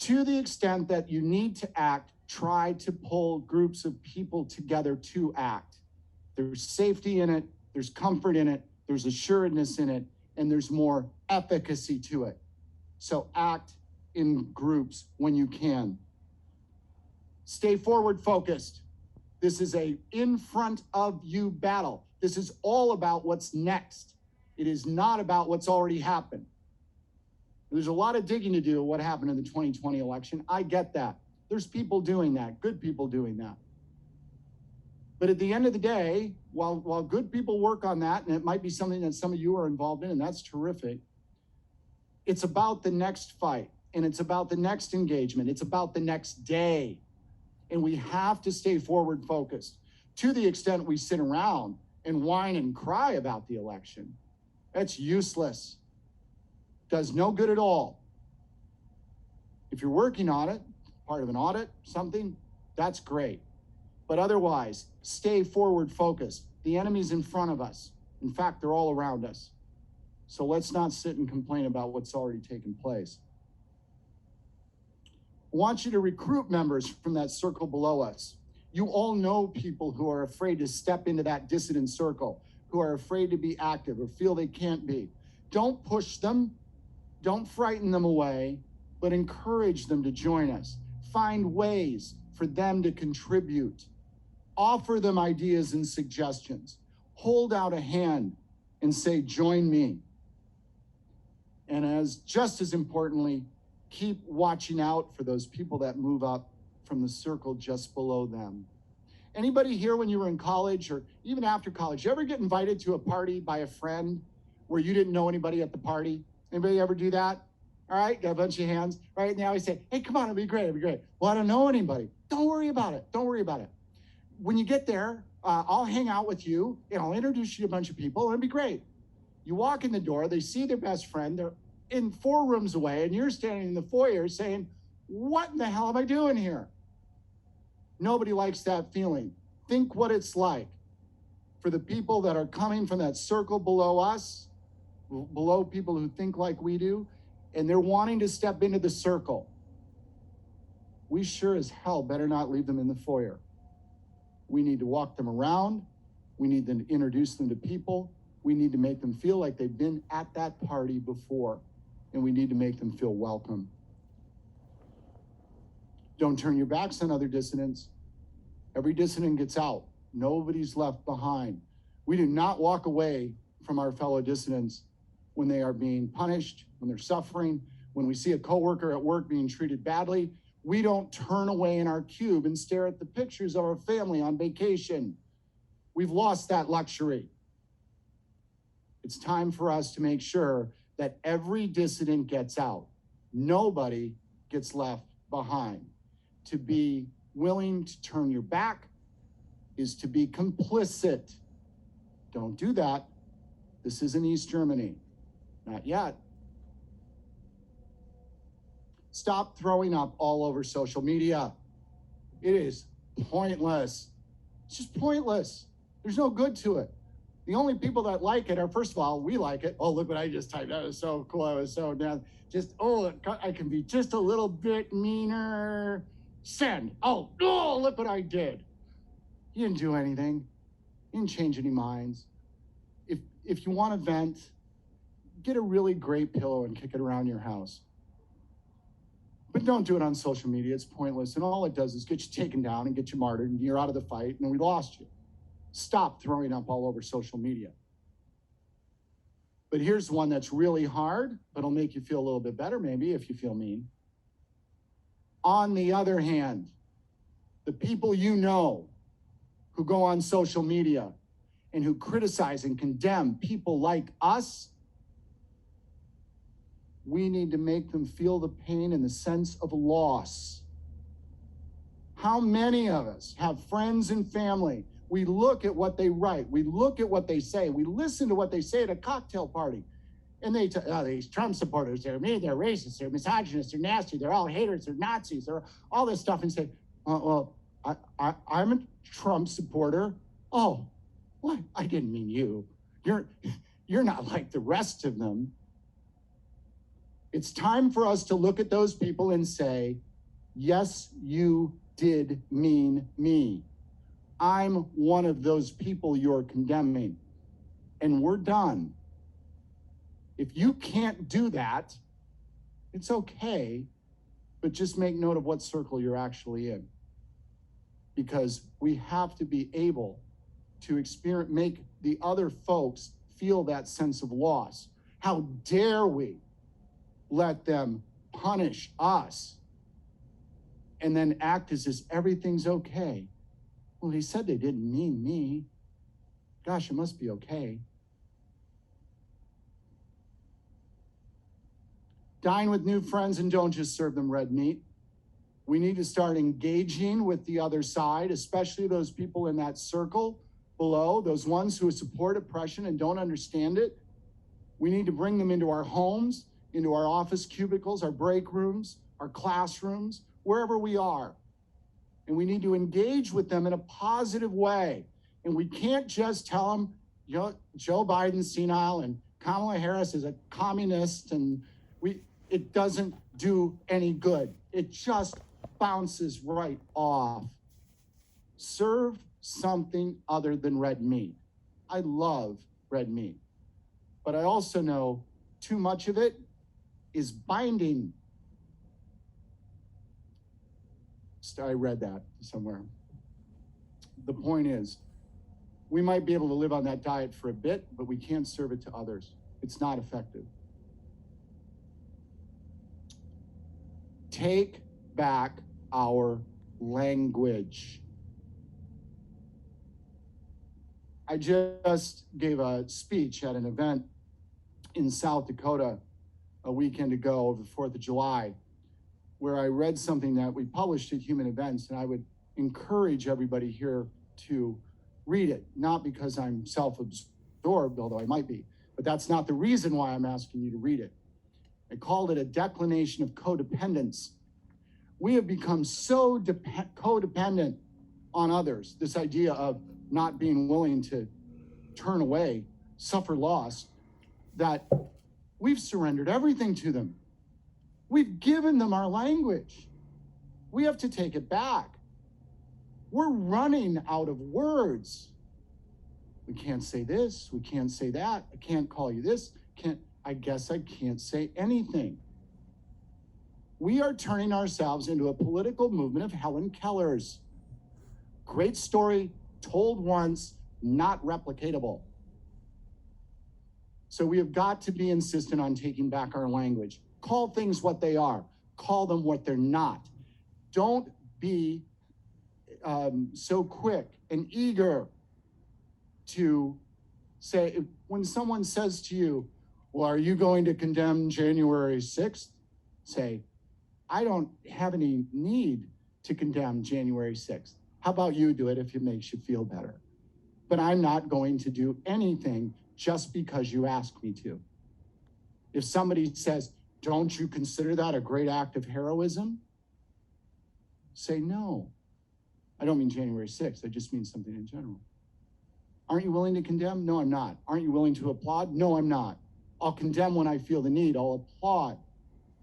To the extent that you need to act, try to pull groups of people together to act. There's safety in it, there's comfort in it, there's assuredness in it, and there's more efficacy to it. So act in groups when you can. Stay forward focused. This is a in front of you battle. This is all about what's next. It is not about what's already happened. There's a lot of digging to do what happened in the 2020 election. I get that. There's people doing that, good people doing that. But at the end of the day, while good people work on that, and it might be something that some of you are involved in, and that's terrific, it's about the next fight, and it's about the next engagement. It's about the next day. And we have to stay forward focused. To the extent we sit around and whine and cry about the election, that's useless. Does no good at all. If you're working on it, part of an audit, something, that's great. But otherwise, stay forward focused. The enemy's in front of us. In fact, they're all around us. So let's not sit and complain about what's already taken place. I want you to recruit members from that circle below us. You all know people who are afraid to step into that dissident circle, who are afraid to be active or feel they can't be. Don't push them. Don't frighten them away, but encourage them to join us. Find ways for them to contribute. Offer them ideas and suggestions. Hold out a hand and say, join me. And just as importantly, keep watching out for those people that move up from the circle just below them. Anybody here when you were in college or even after college, you ever get invited to a party by a friend where you didn't know anybody at the party? Anybody ever do that? All right, got a bunch of hands. Right now we say, hey, come on, it'll be great, it'll be great. Well, I don't know anybody. Don't worry about it. Don't worry about it. When you get there, I'll hang out with you and I'll introduce you to a bunch of people. It'll be great. You walk in the door, they see their best friend, they're in 4 rooms away, and you're standing in the foyer saying, what in the hell am I doing here? Nobody likes that feeling. Think what it's like for the people that are coming from that circle below us, below people who think like we do, and they're wanting to step into the circle. We sure as hell better not leave them in the foyer. We need to walk them around. We need to introduce them to people. We need to make them feel like they've been at that party before, and we need to make them feel welcome. Don't turn your backs on other dissidents. Every dissident gets out. Nobody's left behind. We do not walk away from our fellow dissidents when they are being punished, when they're suffering, when we see a coworker at work being treated badly. We don't turn away in our cube and stare at the pictures of our family on vacation. We've lost that luxury. It's time for us to make sure that every dissident gets out. Nobody gets left behind. To be willing to turn your back is to be complicit. Don't do that. This isn't East Germany. Not yet. Stop throwing up all over social media. It is pointless. It's just pointless. There's no good to it. The only people that like it are, first of all, we like it. Oh, look what I just typed. That was so cool. I was so down. Just, oh, I can be just a little bit meaner. Send. Oh, look what I did. You didn't do anything. You didn't change any minds. If you want to vent, get a really great pillow and kick it around your house. But don't do it on social media. It's pointless. And all it does is get you taken down and get you martyred, and you're out of the fight, and we lost you. Stop throwing up all over social media. But here's one that's really hard, but it'll make you feel a little bit better maybe if you feel mean. On the other hand, the people you know who go on social media and who criticize and condemn people like us, we need to make them feel the pain and the sense of loss. How many of us have friends and family? We look at what they write. We look at what they say. We listen to what they say at a cocktail party. And they these Trump supporters, they're mean, they're racist, they're misogynists, they're nasty, they're all haters, they're Nazis, they're all this stuff, and say, well, I'm a Trump supporter. Oh, what? I didn't mean you. You're not like the rest of them. It's time for us to look at those people and say, yes, you did mean me. I'm one of those people you're condemning. And we're done. If you can't do that, it's okay, but just make note of what circle you're actually in. Because we have to be able to make the other folks feel that sense of loss. How dare we let them punish us and then act as if everything's okay? Well, he said they didn't mean me. Gosh, it must be okay. Dine with new friends and don't just serve them red meat. We need to start engaging with the other side, especially those people in that circle below, those ones who support oppression and don't understand it. We need to bring them into our homes, into our office cubicles, our break rooms, our classrooms, wherever we are. and we need to engage with them in a positive way. And we can't just tell them, Joe Biden's senile and Kamala Harris is a communist, and it doesn't do any good. It just bounces right off. Serve something other than red meat. I love red meat, but I also know too much of it is binding. I read that somewhere. The point is, we might be able to live on that diet for a bit, but we can't serve it to others. It's not effective. Take back our language. I just gave a speech at an event in South Dakota a weekend ago over the 4th of July, where I read something that we published at Human Events, and I would encourage everybody here to read it, not because I'm self-absorbed, although I might be, but that's not the reason why I'm asking you to read it. I called it a declination of codependence. We have become so codependent on others, this idea of not being willing to turn away, suffer loss, that we've surrendered everything to them. We've given them our language. We have to take it back. We're running out of words. We can't say this, we can't say that, I can't call you this, I guess I can't say anything. We are turning ourselves into a political movement of Helen Keller's. Great story, told once, not replicatable. So we have got to be insistent on taking back our language. Call things what they are. Call them what they're not. Don't be so quick and eager to say, when someone says to you, well, are you going to condemn January 6th? Say, I don't have any need to condemn January 6th. How about you do it if it makes you feel better? But I'm not going to do anything just because you ask me to. If somebody says, don't you consider that a great act of heroism? Say no. I don't mean January 6th, I just mean something in general. Aren't you willing to condemn? No, I'm not. Aren't you willing to applaud? No, I'm not. I'll condemn when I feel the need. I'll applaud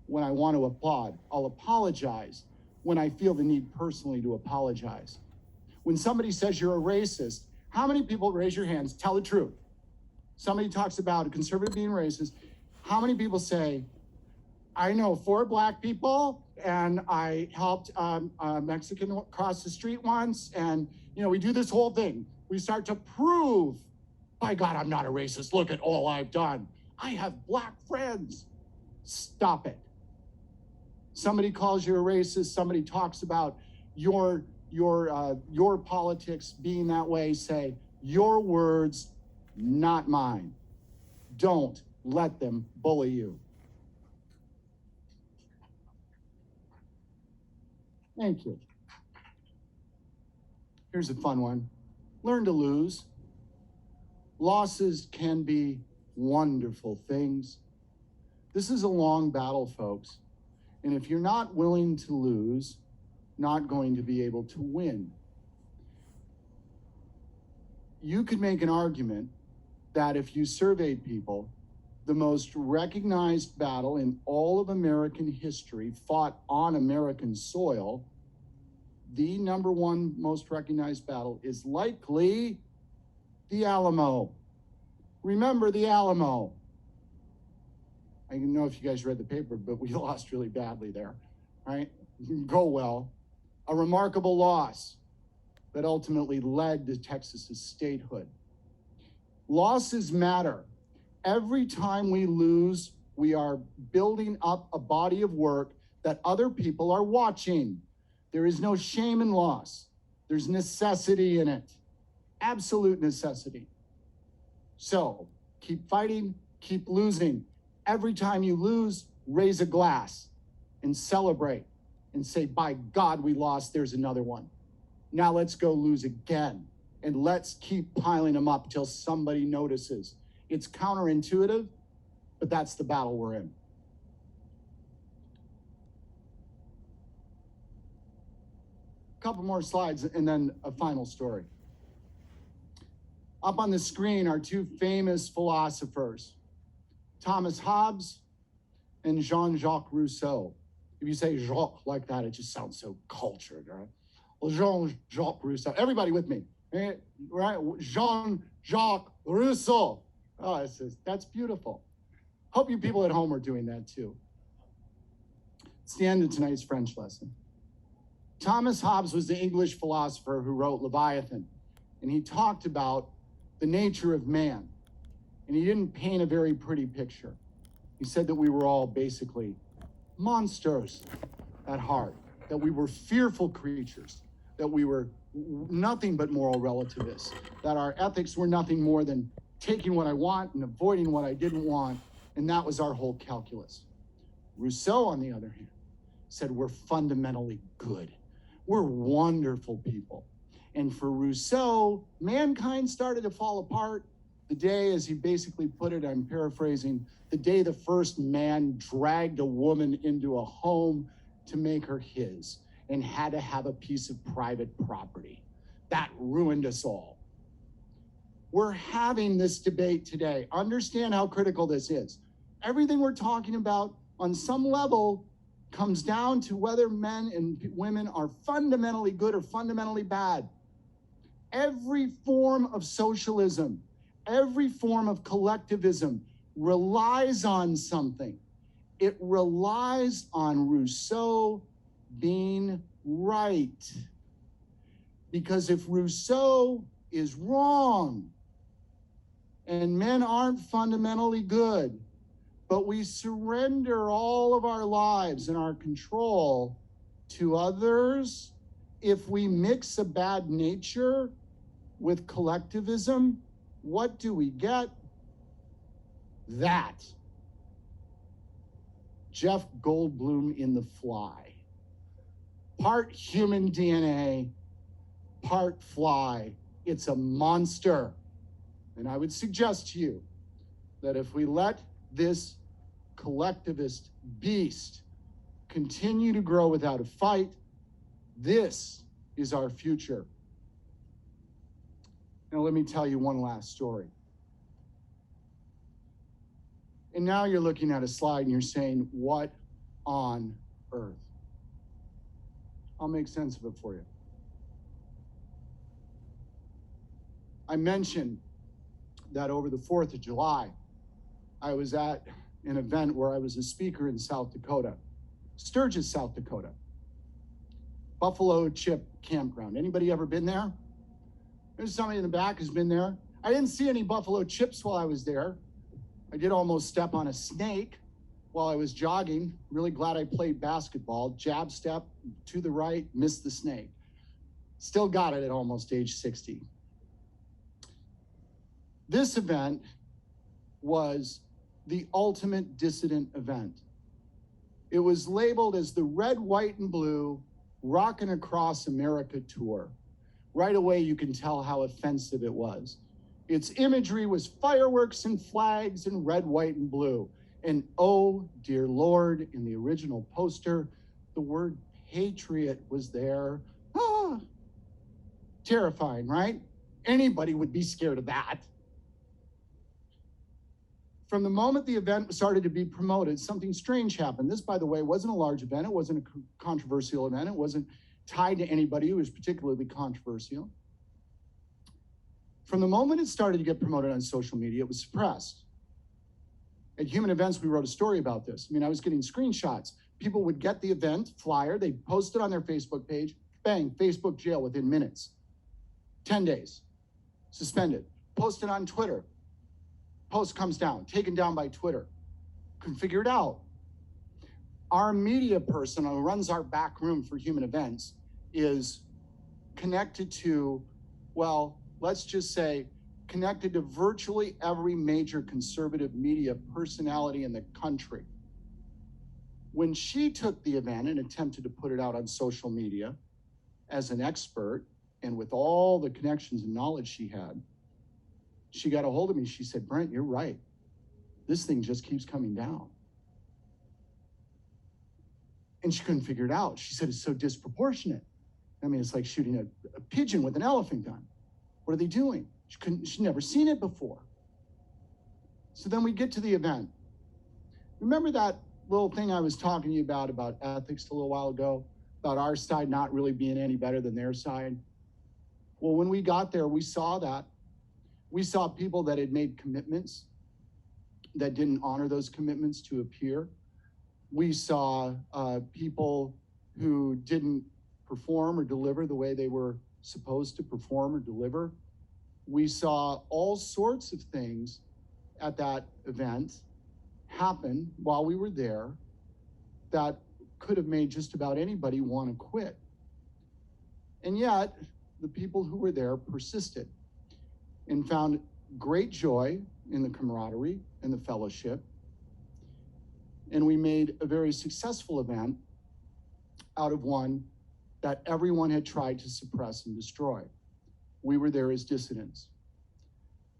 when I want to applaud. I'll apologize when I feel the need personally to apologize. When somebody says you're a racist, how many people, raise your hands, tell the truth? Somebody talks about a conservative being racist. How many people say, I know 4 black people and I helped a Mexican cross the street once, and we do this whole thing. We start to prove, by God, I'm not a racist. Look at all I've done. I have black friends. Stop it. Somebody calls you a racist. Somebody talks about your politics being that way. Say, your words, not mine. Don't let them bully you. Thank you. Here's a fun one. Learn to lose. Losses can be wonderful things. This is a long battle, folks. And if you're not willing to lose, not going to be able to win. You could make an argument that if you surveyed people, the most recognized battle in all of American history fought on American soil, the number one most recognized battle is likely the Alamo. Remember the Alamo. I don't know if you guys read the paper, but we lost really badly there, right? Go well. A remarkable loss that ultimately led to Texas's statehood. Losses matter. Every time we lose, we are building up a body of work that other people are watching. There is no shame in loss. There's necessity in it. Absolute necessity. So keep fighting, keep losing. Every time you lose, raise a glass and celebrate and say, by God, we lost, there's another one. Now let's go lose again. And let's keep piling them up till somebody notices. It's counterintuitive, but that's the battle we're in. couple more slides and then a final story. Up on the screen are two famous philosophers, Thomas Hobbes and Jean-Jacques Rousseau. If you say Jacques like that, it just sounds so cultured, right? Well, Jean-Jacques Rousseau. Everybody with me, right? Jean-Jacques Rousseau. Oh, that's beautiful. Hope you people at home are doing that too. It's the end of tonight's French lesson. Thomas Hobbes was the English philosopher who wrote Leviathan, and he talked about the nature of man, and he didn't paint a very pretty picture. He said that we were all basically monsters at heart, that we were fearful creatures, that we were nothing but moral relativists, that our ethics were nothing more than taking what I want and avoiding what I didn't want, and that was our whole calculus. Rousseau, on the other hand, said we're fundamentally good. We're wonderful people. And for Rousseau, mankind started to fall apart the day, as he basically put it, I'm paraphrasing, the day the first man dragged a woman into a home to make her his and had to have a piece of private property. That ruined us all. We're having this debate today. Understand how critical this is. Everything we're talking about on some level comes down to whether men and women are fundamentally good or fundamentally bad. Every form of socialism, every form of collectivism relies on something. It relies on Rousseau being right. Because if Rousseau is wrong and men aren't fundamentally good, but we surrender all of our lives and our control to others, if we mix a bad nature with collectivism, what do we get? That. Jeff Goldblum in The Fly. Part human DNA, part fly. It's a monster. And I would suggest to you that if we let this collectivist beast continue to grow without a fight, this is our future. Now, let me tell you one last story. And now you're looking at a slide and you're saying, what on earth? I'll make sense of it for you. I mentioned that over the 4th of July, I was at an event where I was a speaker in South Dakota, Sturgis, South Dakota. Buffalo Chip Campground. Anybody ever been there? There's somebody in the back who's been there. I didn't see any buffalo chips while I was there. I did almost step on a snake while I was jogging. Really glad I played basketball. Jab step to the right, missed the snake. Still got it at almost age 60. This event was the ultimate dissident event. It was labeled as the Red, White, and Blue Rockin' Across America Tour. Right away, you can tell how offensive it was. Its imagery was fireworks and flags in red, white, and blue. And oh, dear Lord, in the original poster, the word patriot was there. Ah, terrifying, right? Anybody would be scared of that. From the moment the event started to be promoted, something strange happened. This, by the way, wasn't a large event. It wasn't a controversial event. It wasn't tied to anybody who was particularly controversial. From the moment it started to get promoted on social media, it was suppressed. At Human Events, we wrote a story about this. I mean, I was getting screenshots. People would get the event flyer, they'd post it on their Facebook page, bang, Facebook jail within minutes. 10 days, suspended. Post it on Twitter. Post comes down, taken down by Twitter. Couldn't figure it out. Our media person who runs our back room for Human Events is connected to, well, let's just say, connected to virtually every major conservative media personality in the country. When she took the event and attempted to put it out on social media as an expert and with all the connections and knowledge she had, she got a hold of me. She said, Brent, you're right. This thing just keeps coming down. And she couldn't figure it out. She said, it's so disproportionate. I mean, it's like shooting a pigeon with an elephant gun. What are they doing? She'd never seen it before. So then we get to the event. Remember that little thing I was talking to you about ethics a little while ago, about our side not really being any better than their side? Well, when we got there, we saw that. We saw people that had made commitments that didn't honor those commitments to appear. We saw people who didn't perform or deliver the way they were supposed to perform or deliver. We saw all sorts of things at that event happen while we were there that could have made just about anybody want to quit. And yet, the people who were there persisted and found great joy in the camaraderie and the fellowship. And we made a very successful event out of one that everyone had tried to suppress and destroy. We were there as dissidents.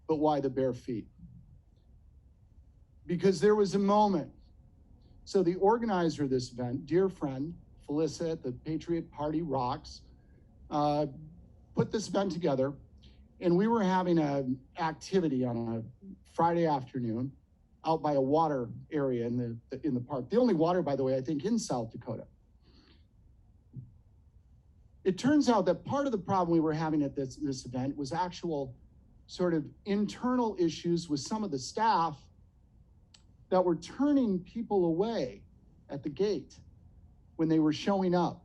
But why the bare feet? Because there was a moment. So the organizer of this event, dear friend, Felissa at the Patriot Party Rocks, put this event together, and we were having an activity on a Friday afternoon out by a water area in the park. The only water, by the way, I think in South Dakota. It turns out that part of the problem we were having at this event was actual sort of internal issues with some of the staff that were turning people away at the gate when they were showing up.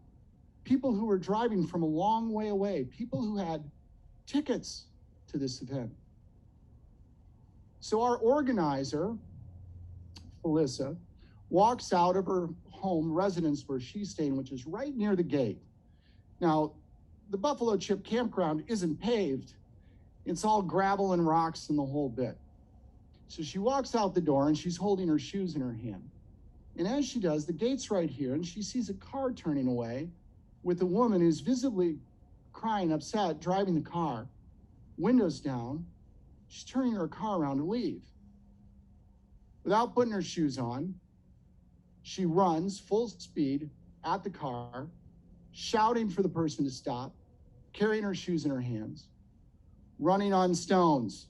People who were driving from a long way away, people who had tickets to this event. So our organizer, Felissa, walks out of her home residence where she's staying, which is right near the gate. Now, the Buffalo Chip campground isn't paved. It's all gravel and rocks and the whole bit. So she walks out the door and she's holding her shoes in her hand. And as she does, the gate's right here, and she sees a car turning away with a woman who's visibly crying, upset, driving the car, windows down. She's turning her car around to leave. Without putting her shoes on, she runs full speed at the car, shouting for the person to stop, carrying her shoes in her hands, running on stones.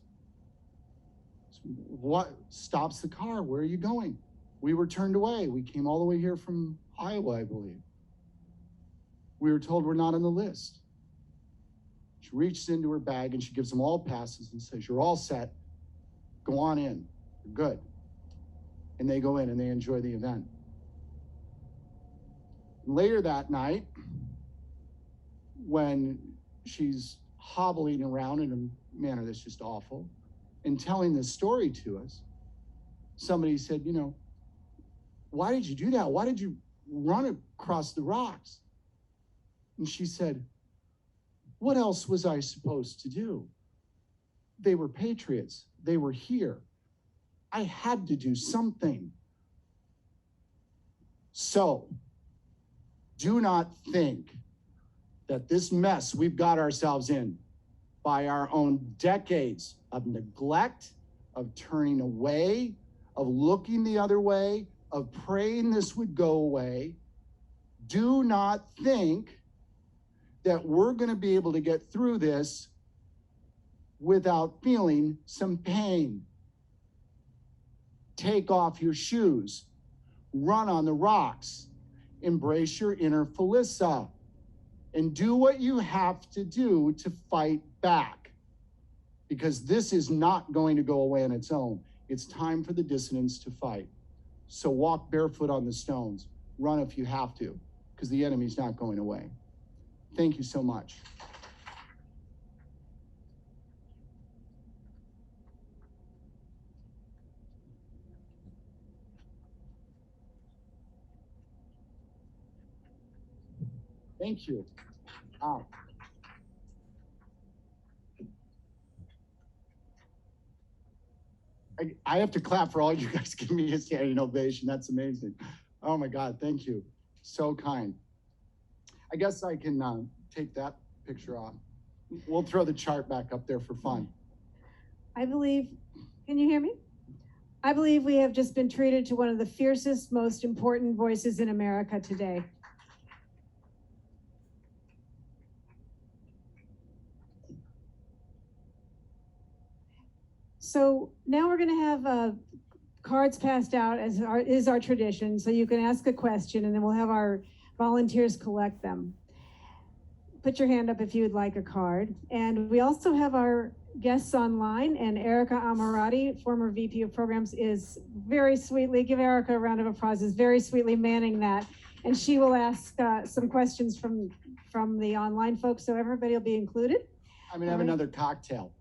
What stops the car? Where are you going? We were turned away. We came all the way here from Iowa, I believe. We were told we're not on the list. She reaches into her bag and she gives them all passes and says, you're all set. Go on in. You're good. And they go in and they enjoy the event. Later that night, when she's hobbling around in a manner that's just awful and telling this story to us, somebody said, why did you do that? Why did you run across the rocks? And she said, what else was I supposed to do? They were patriots. They were here. I had to do something. So, do not think that this mess we've got ourselves in by our own decades of neglect, of turning away, of looking the other way, of praying this would go away, do not think that we're going to be able to get through this without feeling some pain. Take off your shoes, run on the rocks, embrace your inner Felissa, and do what you have to do to fight back. Because this is not going to go away on its own. It's time for the dissidents to fight. So walk barefoot on the stones. Run if you have to, because the enemy's not going away. Thank you so much. Thank you. Wow. I have to clap for all you guys giving me a standing ovation. That's amazing. Oh my God, thank you. So kind. I guess I can take that picture off. We'll throw the chart back up there for fun.
I believe, can you hear me? I believe we have just been treated to one of the fiercest, most important voices in America today. So now we're going to have cards passed out as is our tradition. So you can ask a question and then we'll have our volunteers collect them. Put your hand up if you would like a card. And we also have our guests online, and Erica Amarati, former VP of Programs, is very sweetly, give Erica a round of applause, is very sweetly manning that. And she will ask some questions from the online folks, so everybody will be included.
I'm gonna have another cocktail.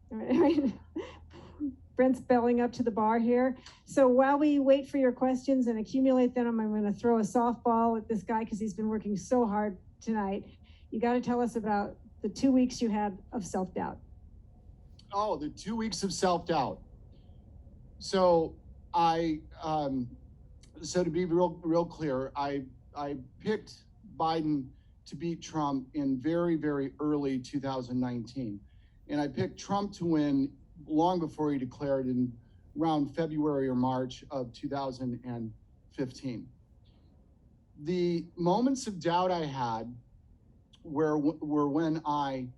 Brent's belling up to the bar here. So while we wait for your questions and accumulate them, I'm gonna throw a softball at this guy because he's been working so hard tonight. You gotta tell us about the 2 weeks you had of self-doubt.
Oh, the 2 weeks of self-doubt. So so to be real clear, I picked Biden to beat Trump in very, very early 2019. And I picked Trump to win long before he declared in around February or March of 2015. The moments of doubt I had were when I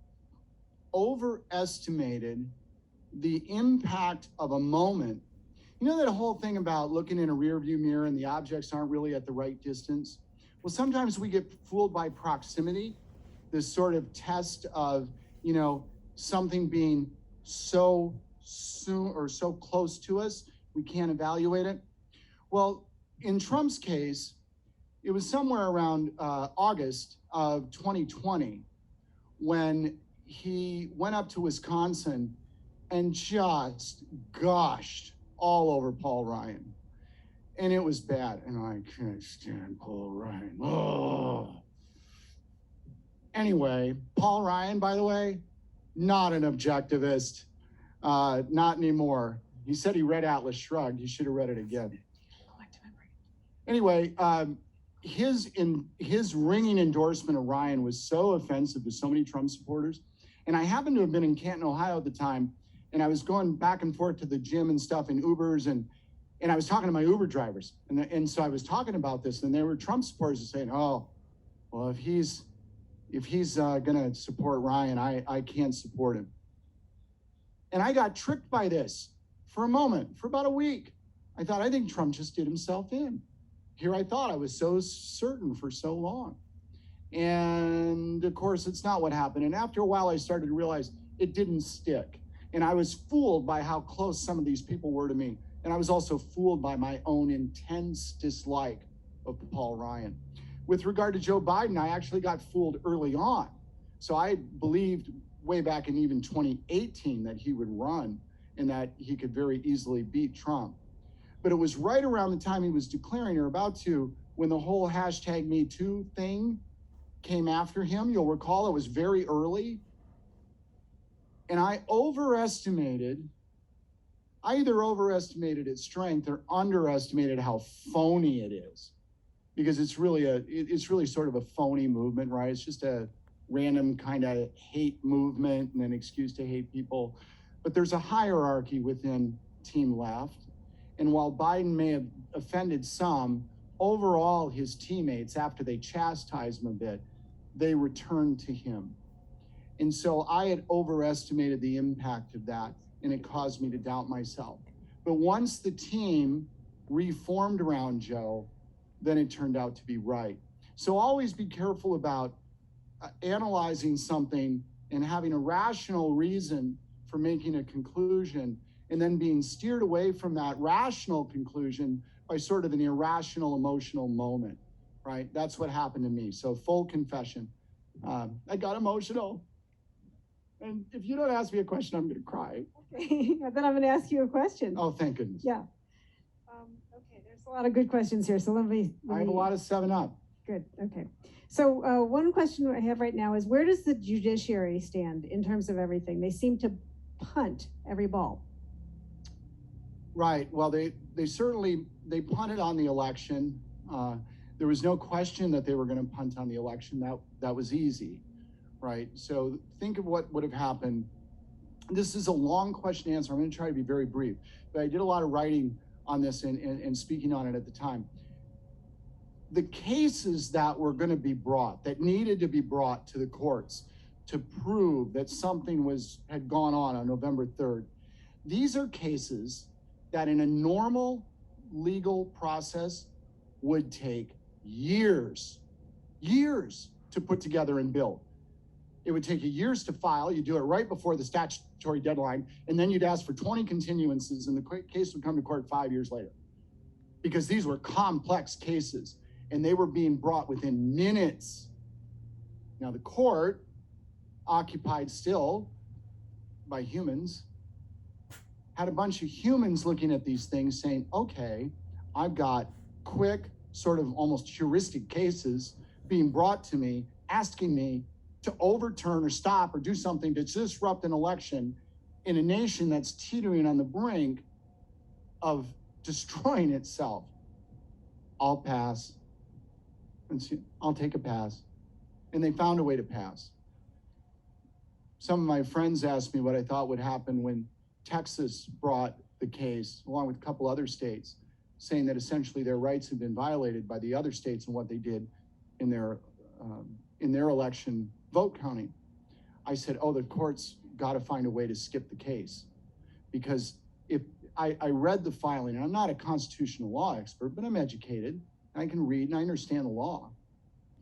overestimated the impact of a moment. You know that whole thing about looking in a rearview mirror and the objects aren't really at the right distance? Well, sometimes we get fooled by proximity, this sort of test of, something being so soon or so close to us, we can't evaluate it. Well, in Trump's case, it was somewhere around August of 2020 when he went up to Wisconsin and just gushed all over Paul Ryan. And it was bad. And I can't stand Paul Ryan. Oh. Anyway, Paul Ryan, by the way, not an objectivist. Not anymore. He said he read Atlas Shrugged. He should have read it again. Anyway, his ringing endorsement of Ryan was so offensive to so many Trump supporters. And I happened to have been in Canton, Ohio at the time, and I was going back and forth to the gym and stuff in Ubers, and I was talking to my Uber drivers. And so I was talking about this, and there were Trump supporters saying, oh, well, if he's gonna support Ryan, I can't support him. And I got tricked by this for a moment, for about a week. I thought, I think Trump just did himself in. Here I thought I was so certain for so long. And of course, it's not what happened. And after a while, I started to realize it didn't stick. And I was fooled by how close some of these people were to me. And I was also fooled by my own intense dislike of Paul Ryan. With regard to Joe Biden, I actually got fooled early on. So I believed way back in even 2018 that he would run and that he could very easily beat Trump. But it was right around the time he was declaring or about to, when the whole #MeToo thing came after him. You'll recall it was very early. And I either overestimated its strength or underestimated how phony it is. Because it's really sort of a phony movement, right? It's just a random kind of hate movement and an excuse to hate people. But there's a hierarchy within Team Left. And while Biden may have offended some, overall his teammates, after they chastised him a bit, they returned to him. And so I had overestimated the impact of that, and it caused me to doubt myself. But once the team reformed around Joe, then it turned out to be right. So always be careful about analyzing something and having a rational reason for making a conclusion, and then being steered away from that rational conclusion by sort of an irrational emotional moment, right? That's what happened to me. So full confession, I got emotional. And if you don't ask me a question, I'm gonna cry.
Okay, then I'm gonna ask you a question.
Oh, thank goodness.
Yeah. Okay, there's a lot of good questions here, so let me
I have a lot of 7-Up.
Good, okay. So one question I have right now is, where does the judiciary stand in terms of everything? They seem to punt every ball.
Right, well, they punted on the election. There was no question that they were gonna punt on the election. That was easy, right? So think of what would have happened. This is a long question to answer. I'm gonna try to be very brief, but I did a lot of writing on this and speaking on it at the time. The cases that were gonna be brought, that needed to be brought to the courts to prove that something had gone on November 3rd, These are cases that in a normal legal process would take years to put together and build. It would take you years to file. You do it right before the statutory deadline, and then you'd ask for 20 continuances, and the case would come to court 5 years later. Because these were complex cases, and they were being brought within minutes. Now, the court, occupied still by humans, had a bunch of humans looking at these things saying, okay, I've got quick, sort of almost heuristic cases being brought to me, asking me to overturn or stop or do something to disrupt an election in a nation that's teetering on the brink of destroying itself. I'll pass. I'll take a pass. And they found a way to pass. Some of my friends asked me what I thought would happen when Texas brought the case, along with a couple other states, saying that essentially their rights had been violated by the other states and what they did in their election vote counting. I said, oh, the court's got to find a way to skip the case. Because if I read the filing, and I'm not a constitutional law expert, but I'm educated, I can read and I understand the law.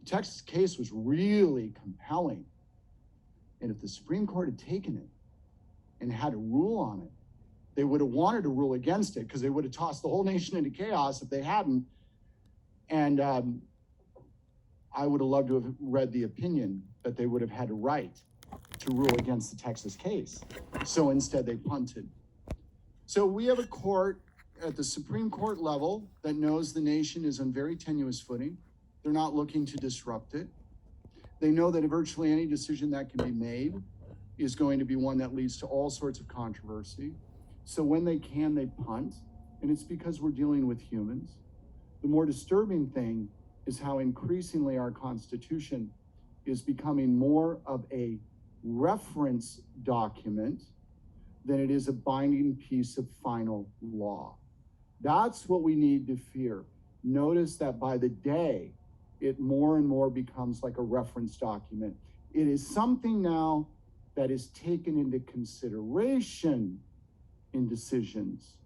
The Texas case was really compelling. And if the Supreme Court had taken it and had a rule on it, they would have wanted to rule against it because they would have tossed the whole nation into chaos if they hadn't. And I would have loved to have read the opinion that they would have had a right to rule against the Texas case. So instead they punted. So we have a court at the Supreme Court level that knows the nation is on very tenuous footing. They're not looking to disrupt it. They know that virtually any decision that can be made is going to be one that leads to all sorts of controversy. So when they can, they punt, and it's because we're dealing with humans. The more disturbing thing is how increasingly our Constitution is becoming more of a reference document than it is a binding piece of final law. That's what we need to fear. Notice that by the day, it more and more becomes like a reference document. It is something now that is taken into consideration in decisions,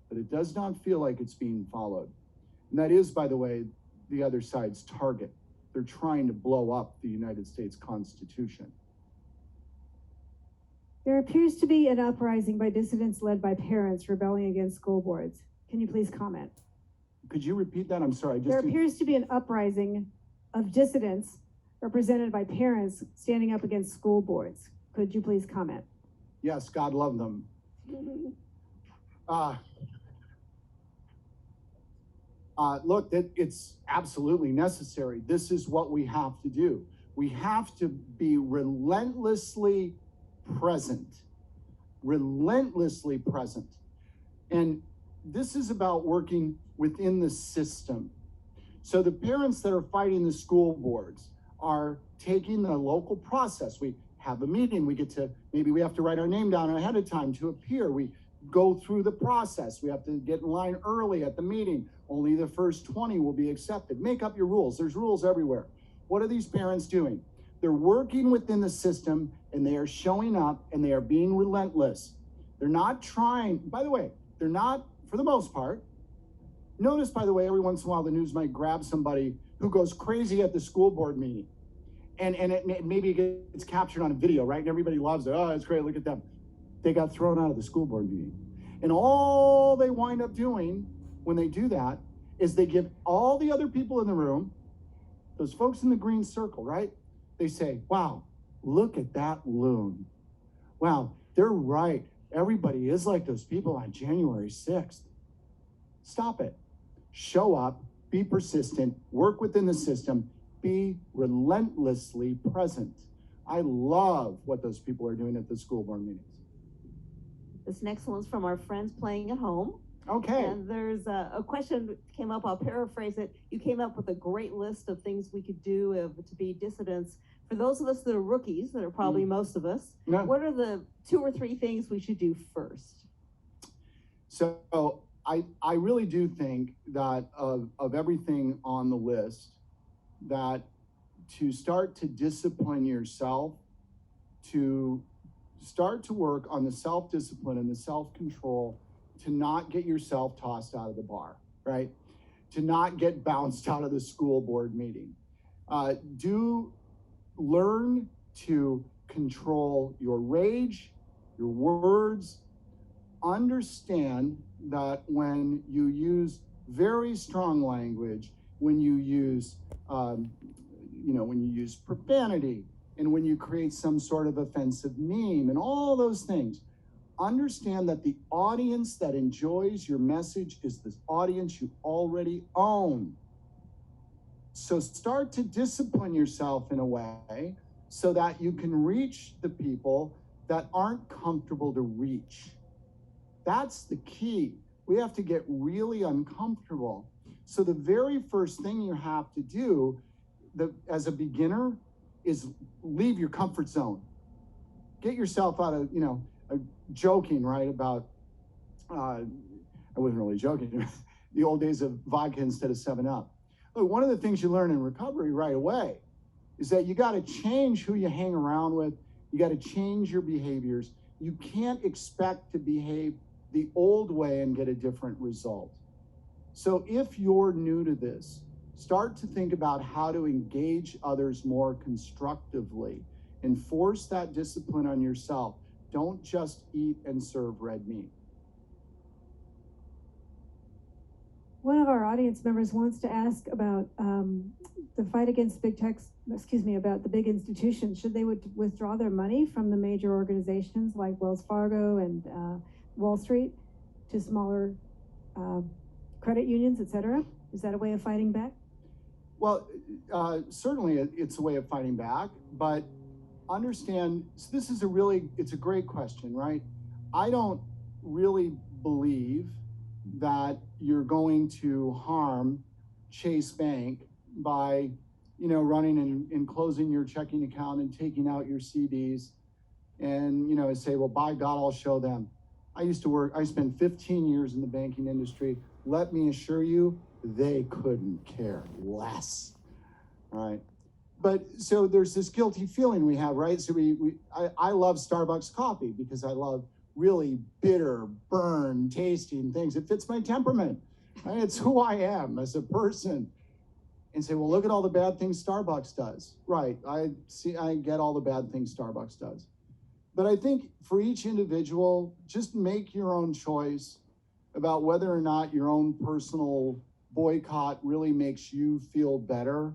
but it does not feel like it's being followed. And that is, by the way, the other side's target. They're trying to blow up the United States Constitution.
There appears to be an uprising by dissidents led by parents rebelling against school boards. Can you please comment?
Could you repeat that? I'm sorry.
There appears to be an uprising of dissidents represented by parents standing up against school boards. Could you please comment?
Yes, God love them. Look, it's absolutely necessary. This is what we have to do. We have to be relentlessly present. Relentlessly present. And this is about working within the system. So the parents that are fighting the school boards are taking the local process. We have a meeting, maybe we have to write our name down ahead of time to appear. We go through the process. We have to get in line early at the meeting. Only the first 20 will be accepted. Make up your rules. There's rules everywhere. What are these parents doing? They're working within the system, and they are showing up, and they are being relentless. They're not trying, by the way, they're not, for the most part. Notice, by the way, every once in a while the news might grab somebody who goes crazy at the school board meeting. And maybe it gets captured on a video, right? And everybody loves it. Oh, it's great, look at them. They got thrown out of the school board meeting. And all they wind up doing when they do that is they give all the other people in the room, those folks in the green circle, right? They say, wow, look at that loon. Wow, they're right. Everybody is like those people on January 6th. Stop it. Show up, be persistent, work within the system, be relentlessly present. I love what those people are doing at the school board meetings.
This next one's from our friends playing at home.
Okay.
And there's a question that came up. I'll paraphrase it. You came up with a great list of things we could do to be dissidents. For those of us that are rookies, that are probably most of us, what are the 2 or 3 things we should do first?
So I really do think that of everything on the list, that to start to discipline yourself to Start to work on the self-discipline and the self-control to not get yourself tossed out of the bar, right? To not get bounced out of the school board meeting. Do learn to control your rage, your words. Understand that when you use very strong language, when you use, when you use profanity, and when you create some sort of offensive meme and all those things, understand that the audience that enjoys your message is the audience you already own. So start to discipline yourself in a way so that you can reach the people that aren't comfortable to reach. That's the key. We have to get really uncomfortable. So the very first thing you have to do as a beginner is leave your comfort zone. Get yourself out of, joking, right, about, I wasn't really joking, the old days of vodka instead of 7-Up. Look, one of the things you learn in recovery right away is that you got to change who you hang around with. You got to change your behaviors. You can't expect to behave the old way and get a different result. So if you're new to this, start to think about how to engage others more constructively and force that discipline on yourself. Don't just eat and serve red meat.
One of our audience members wants to ask about the fight against about the big institutions. Should they withdraw their money from the major organizations like Wells Fargo and Wall Street to smaller credit unions, et cetera? Is that a way of fighting back?
Well, certainly it's a way of fighting back, but understand, so this is it's a great question, right? I don't really believe that you're going to harm Chase Bank by, running and closing your checking account and taking out your CDs and, say, well, by God, I'll show them. I spent 15 years in the banking industry. Let me assure you, they couldn't care less, all right? But so there's this guilty feeling we have, right? So I love Starbucks coffee because I love really bitter, burn, tasting things. It fits my temperament, right? It's who I am as a person. And say, well, look at all the bad things Starbucks does. Right, I get all the bad things Starbucks does. But I think for each individual, just make your own choice about whether or not your own personal boycott really makes you feel better.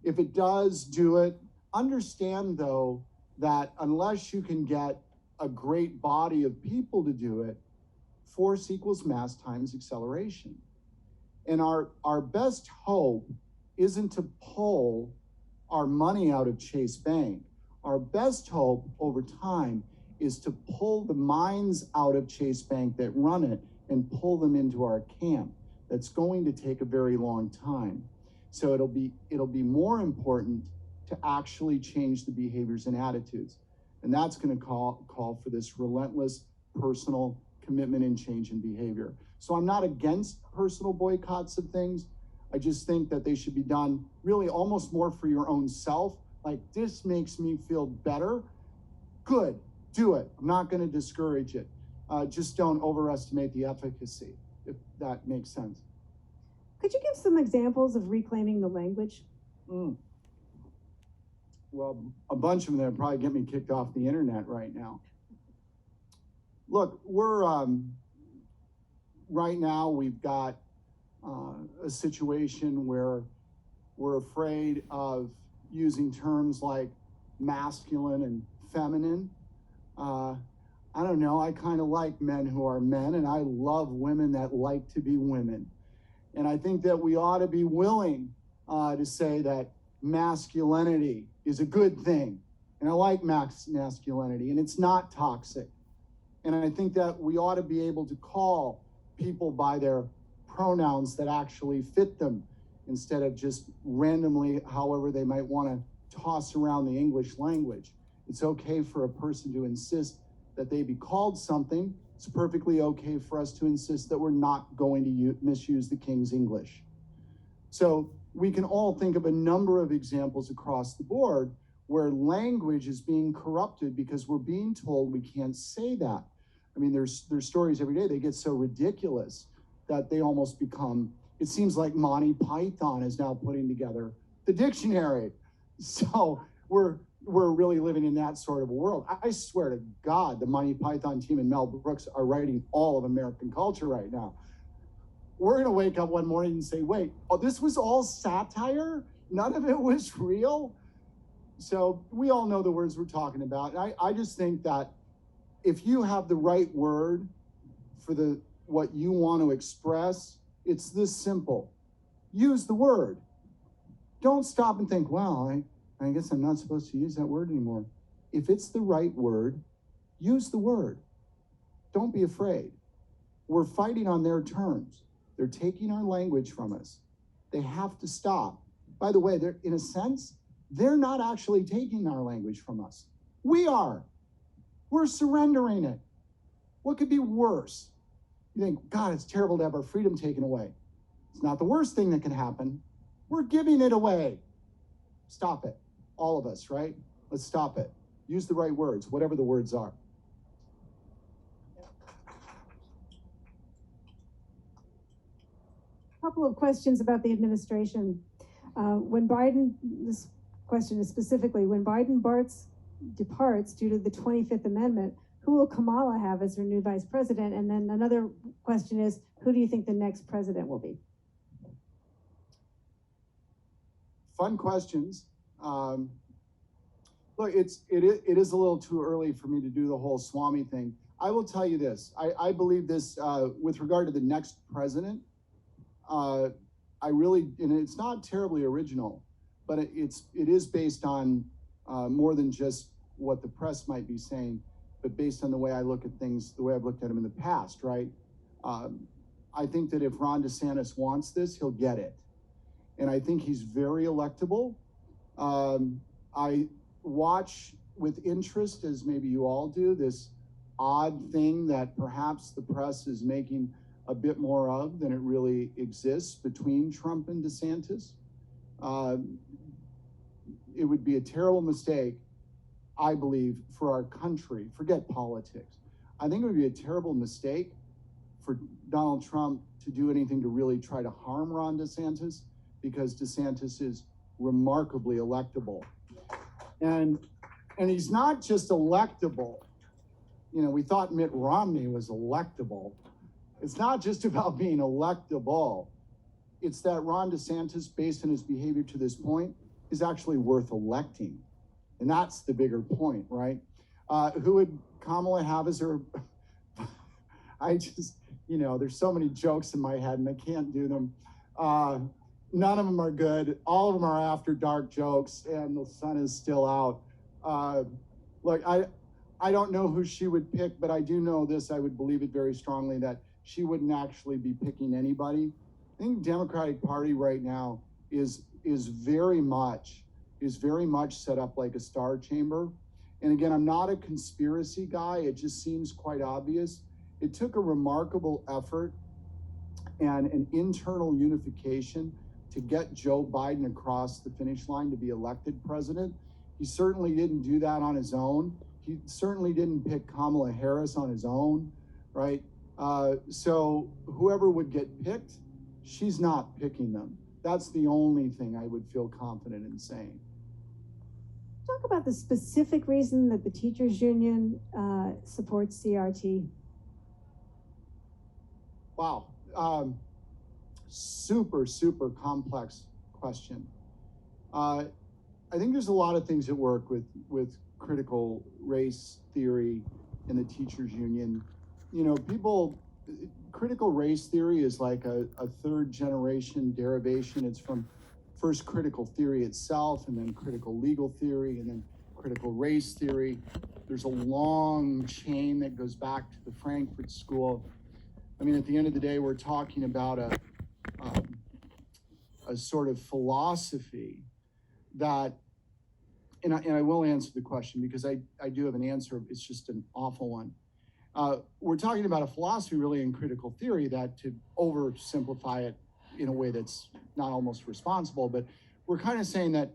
If it does, do it. Understand, though, that unless you can get a great body of people to do it, force equals mass times acceleration. And our best hope isn't to pull our money out of Chase Bank. Our best hope over time is to pull the minds out of Chase Bank that run it and pull them into our camp. That's going to take a very long time. So it'll be more important to actually change the behaviors and attitudes. And that's going to call for this relentless personal commitment and change in behavior. So I'm not against personal boycotts of things. I just think that they should be done really almost more for your own self. Like, this makes me feel better. Good, do it. I'm not going to discourage it. Just don't overestimate the efficacy, if that makes sense.
Could you give some examples of reclaiming the language?
Well, a bunch of them that probably get me kicked off the internet right now. Look, we're, right now we've got a situation where we're afraid of using terms like masculine and feminine. I don't know, I kind of like men who are men, and I love women that like to be women. And I think that we ought to be willing to say that masculinity is a good thing. And I like masculinity, and it's not toxic. And I think that we ought to be able to call people by their pronouns that actually fit them instead of just randomly, however they might want to toss around the English language. It's okay for a person to insist that they be called something. It's perfectly okay for us to insist that we're not going to misuse the King's English. So we can all think of a number of examples across the board where language is being corrupted because we're being told we can't say that. I mean, there's stories every day, they get so ridiculous that they almost become, it seems like Monty Python is now putting together the dictionary. So we're really living in that sort of a world. I swear to God, the Monty Python team and Mel Brooks are writing all of American culture right now. We're gonna wake up one morning and say, wait, oh, this was all satire? None of it was real? So we all know the words we're talking about. I just think that if you have the right word for what you want to express, it's this simple. Use the word. Don't stop and think, well, I guess I'm not supposed to use that word anymore. If it's the right word, use the word. Don't be afraid. We're fighting on their terms. They're taking our language from us. They have to stop. By the way, in a sense, they're not actually taking our language from us. We are. We're surrendering it. What could be worse? You think, God, it's terrible to have our freedom taken away. It's not the worst thing that can happen. We're giving it away. Stop it. All of us, right? Let's stop it. Use the right words, whatever the words are.
A couple of questions about the administration. This question is specifically, when Biden departs due to the 25th Amendment, who will Kamala have as her new vice president? And then another question is, who do you think the next president will be?
Fun questions. Look, it is a little too early for me to do the whole Swami thing. I will tell you this. I believe this with regard to the next president. And it's not terribly original, but it is based on more than just what the press might be saying, but based on the way I look at things, the way I've looked at them in the past, right? I think that if Ron DeSantis wants this, he'll get it. And I think he's very electable. I watch with interest, as maybe you all do, this odd thing that perhaps the press is making a bit more of than it really exists between Trump and DeSantis. It would be a terrible mistake, I believe, for our country. Forget politics. I think it would be a terrible mistake for Donald Trump to do anything to really try to harm Ron DeSantis, because DeSantis is remarkably electable. And he's not just electable. You know, we thought Mitt Romney was electable. It's not just about being electable. It's that Ron DeSantis, based on his behavior to this point, is actually worth electing. And that's the bigger point, right? Who would Kamala have as her? I just, there's so many jokes in my head and I can't do them. None of them are good. All of them are after dark jokes and the sun is still out. Look, I don't know who she would pick, but I do know this, I would believe it very strongly, that she wouldn't actually be picking anybody. I think the Democratic Party right now is very much set up like a star chamber. And again, I'm not a conspiracy guy. It just seems quite obvious. It took a remarkable effort and an internal unification to get Joe Biden across the finish line to be elected president. He certainly didn't do that on his own. He certainly didn't pick Kamala Harris on his own, right? So whoever would get picked, she's not picking them. That's the only thing I would feel confident in saying.
Talk about the specific reason that the teachers union supports CRT.
Wow. Super, super complex question. I think there's a lot of things at work with critical race theory and the teachers union. Critical race theory is like a third generation derivation. It's from first critical theory itself, and then critical legal theory, and then critical race theory. There's a long chain that goes back to the Frankfurt School. I mean, at the end of the day, we're talking about a sort of philosophy that, and I will answer the question because I do have an answer. It's just an awful one. We're talking about a philosophy really in critical theory that, to oversimplify it in a way that's not almost responsible, but we're kind of saying that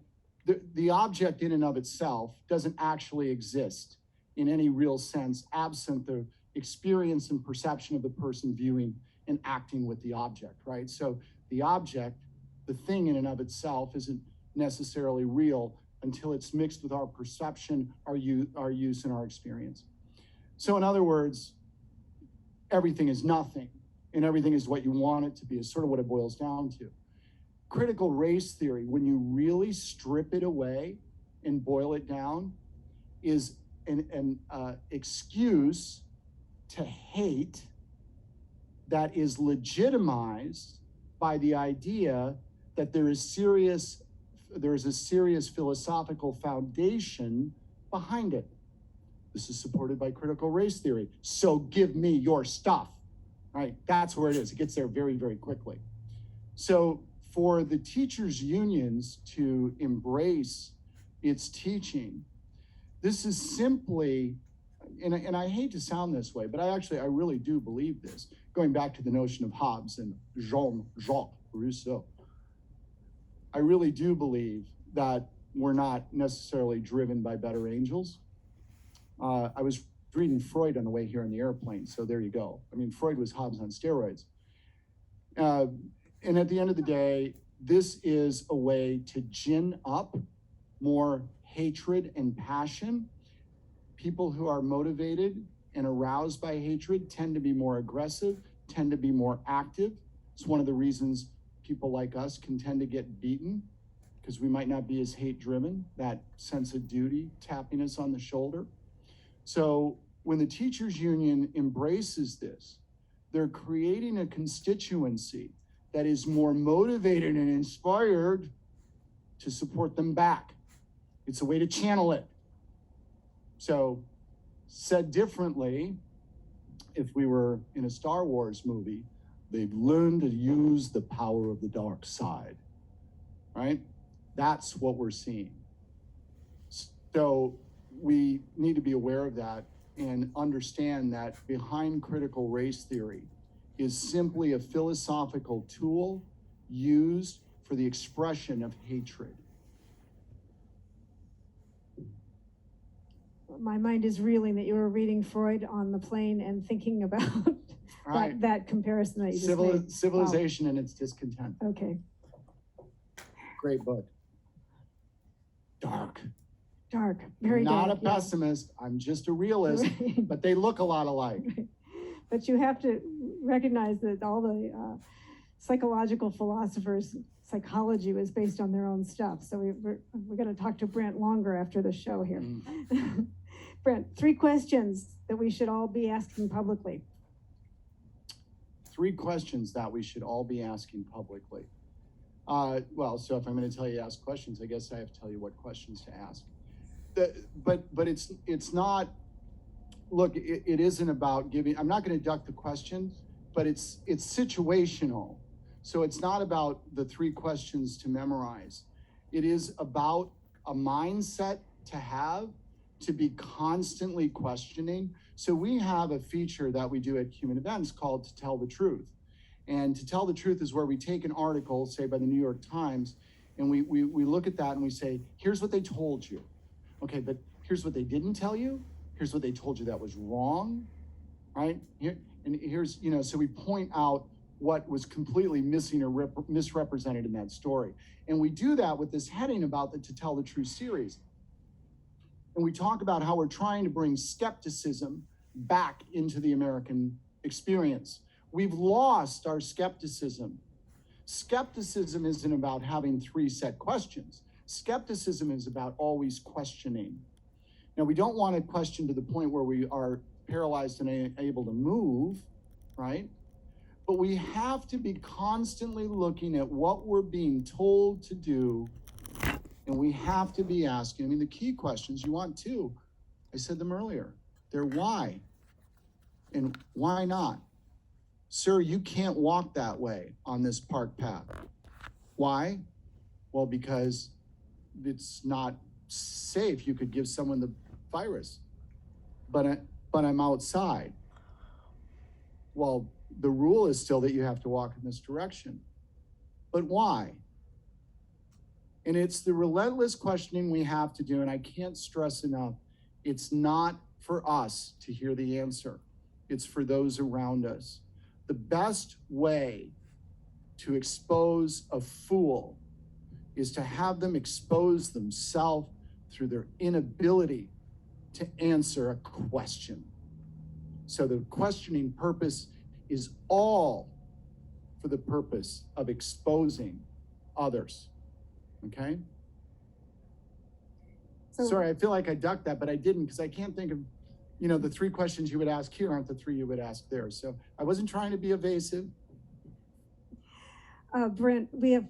the object in and of itself doesn't actually exist in any real sense, absent the experience and perception of the person viewing and acting with the object, right? So the object, the thing in and of itself, isn't necessarily real until it's mixed with our perception, our use, and our experience. So in other words, everything is nothing, and everything is what you want it to be, is sort of what it boils down to. Critical race theory, when you really strip it away and boil it down, is an excuse to hate that is legitimized by the idea that there is a serious philosophical foundation behind it. This is supported by critical race theory. So give me your stuff, right? That's where it is. It gets there very, very quickly. So for the teachers' unions to embrace its teaching, this is simply, and I hate to sound this way, but I really do believe this, going back to the notion of Hobbes and Jean-Jacques Rousseau. I really do believe that we're not necessarily driven by better angels. I was reading Freud on the way here in the airplane, so there you go. I mean, Freud was Hobbes on steroids. And at the end of the day, this is a way to gin up more hatred and passion. People who are motivated and aroused by hatred tend to be more aggressive, tend to be more active. It's one of the reasons people like us can tend to get beaten, because we might not be as hate-driven, that sense of duty tapping us on the shoulder. So when the teachers' union embraces this, they're creating a constituency that is more motivated and inspired to support them back. It's a way to channel it. So, said differently, if we were in a Star Wars movie, they've learned to use the power of the dark side, right? That's what we're seeing. So we need to be aware of that and understand that behind critical race theory is simply a philosophical tool used for the expression of hatred.
My mind is reeling that you were reading Freud on the plane and thinking about
Right.
that comparison that you just made.
Civilization and its discontent.
Okay.
Great book. Dark.
Dark. Very
Not
dark.
a pessimist. I'm just a realist,
Right.
but they look a lot alike.
Right. But you have to recognize that all the psychological philosophers' psychology was based on their own stuff. So we're going to talk to Brent longer after the show here. Brent, 3 questions that we should all be asking publicly.
3 questions that we should all be asking publicly. Well, so if I'm going to tell you to ask questions, I guess I have to tell you what questions to ask. But it's not. Look, it isn't about giving. I'm not going to duck the question, but it's situational. So it's not about the 3 questions to memorize. It is about a mindset to have, to be constantly questioning. So we have a feature that we do at Human Events called To Tell the Truth. And To Tell the Truth is where we take an article, say by the New York Times, and we look at that and we say, here's what they told you. Okay, but here's what they didn't tell you. Here's what they told you that was wrong, right? Here's, so we point out what was completely missing or misrepresented in that story. And we do that with this heading about the To Tell the Truth series. And we talk about how we're trying to bring skepticism back into the American experience. We've lost our skepticism. Skepticism isn't about having 3 set questions. Skepticism is about always questioning. Now, we don't want to question to the point where we are paralyzed and unable to move, right? But we have to be constantly looking at what we're being told to do, and we have to be asking, the key questions, you want 2. I said them earlier. They're why and why not? Sir, you can't walk that way on this park path. Why? Well, because it's not safe. You could give someone the virus, but I'm outside. Well, the rule is still that you have to walk in this direction. But why? And it's the relentless questioning we have to do, and I can't stress enough, it's not for us to hear the answer. It's for those around us. The best way to expose a fool is to have them expose themselves through their inability to answer a question. So the questioning purpose is all for the purpose of exposing others. Okay? Sorry, I feel like I ducked that, but I didn't, because I can't think of, the 3 questions you would ask here aren't the 3 you would ask there. So I wasn't trying to be evasive.
Brent, we have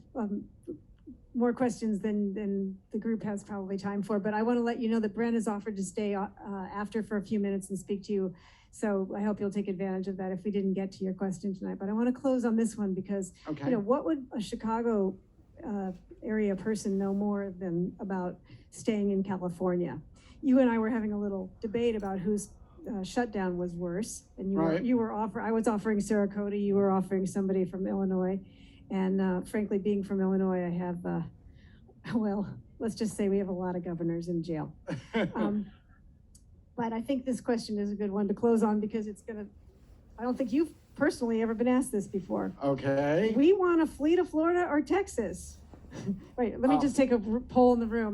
more questions than the group has probably time for, but I want to let you know that Brent has offered to stay after for a few minutes and speak to you. So I hope you'll take advantage of that if we didn't get to your question tonight. But I want to close on this one because, what would a Chicago area person know more than about staying in California? You and I were having a little debate about whose shutdown was worse, and I was offering Sarasota, you were offering somebody from Illinois, and frankly, being from Illinois, I have, let's just say we have a lot of governors in jail. But I think this question is a good one to close on because I don't think you've personally ever been asked this before.
Okay.
We want to flee to Florida or Texas? Right, let me just take a poll in the room.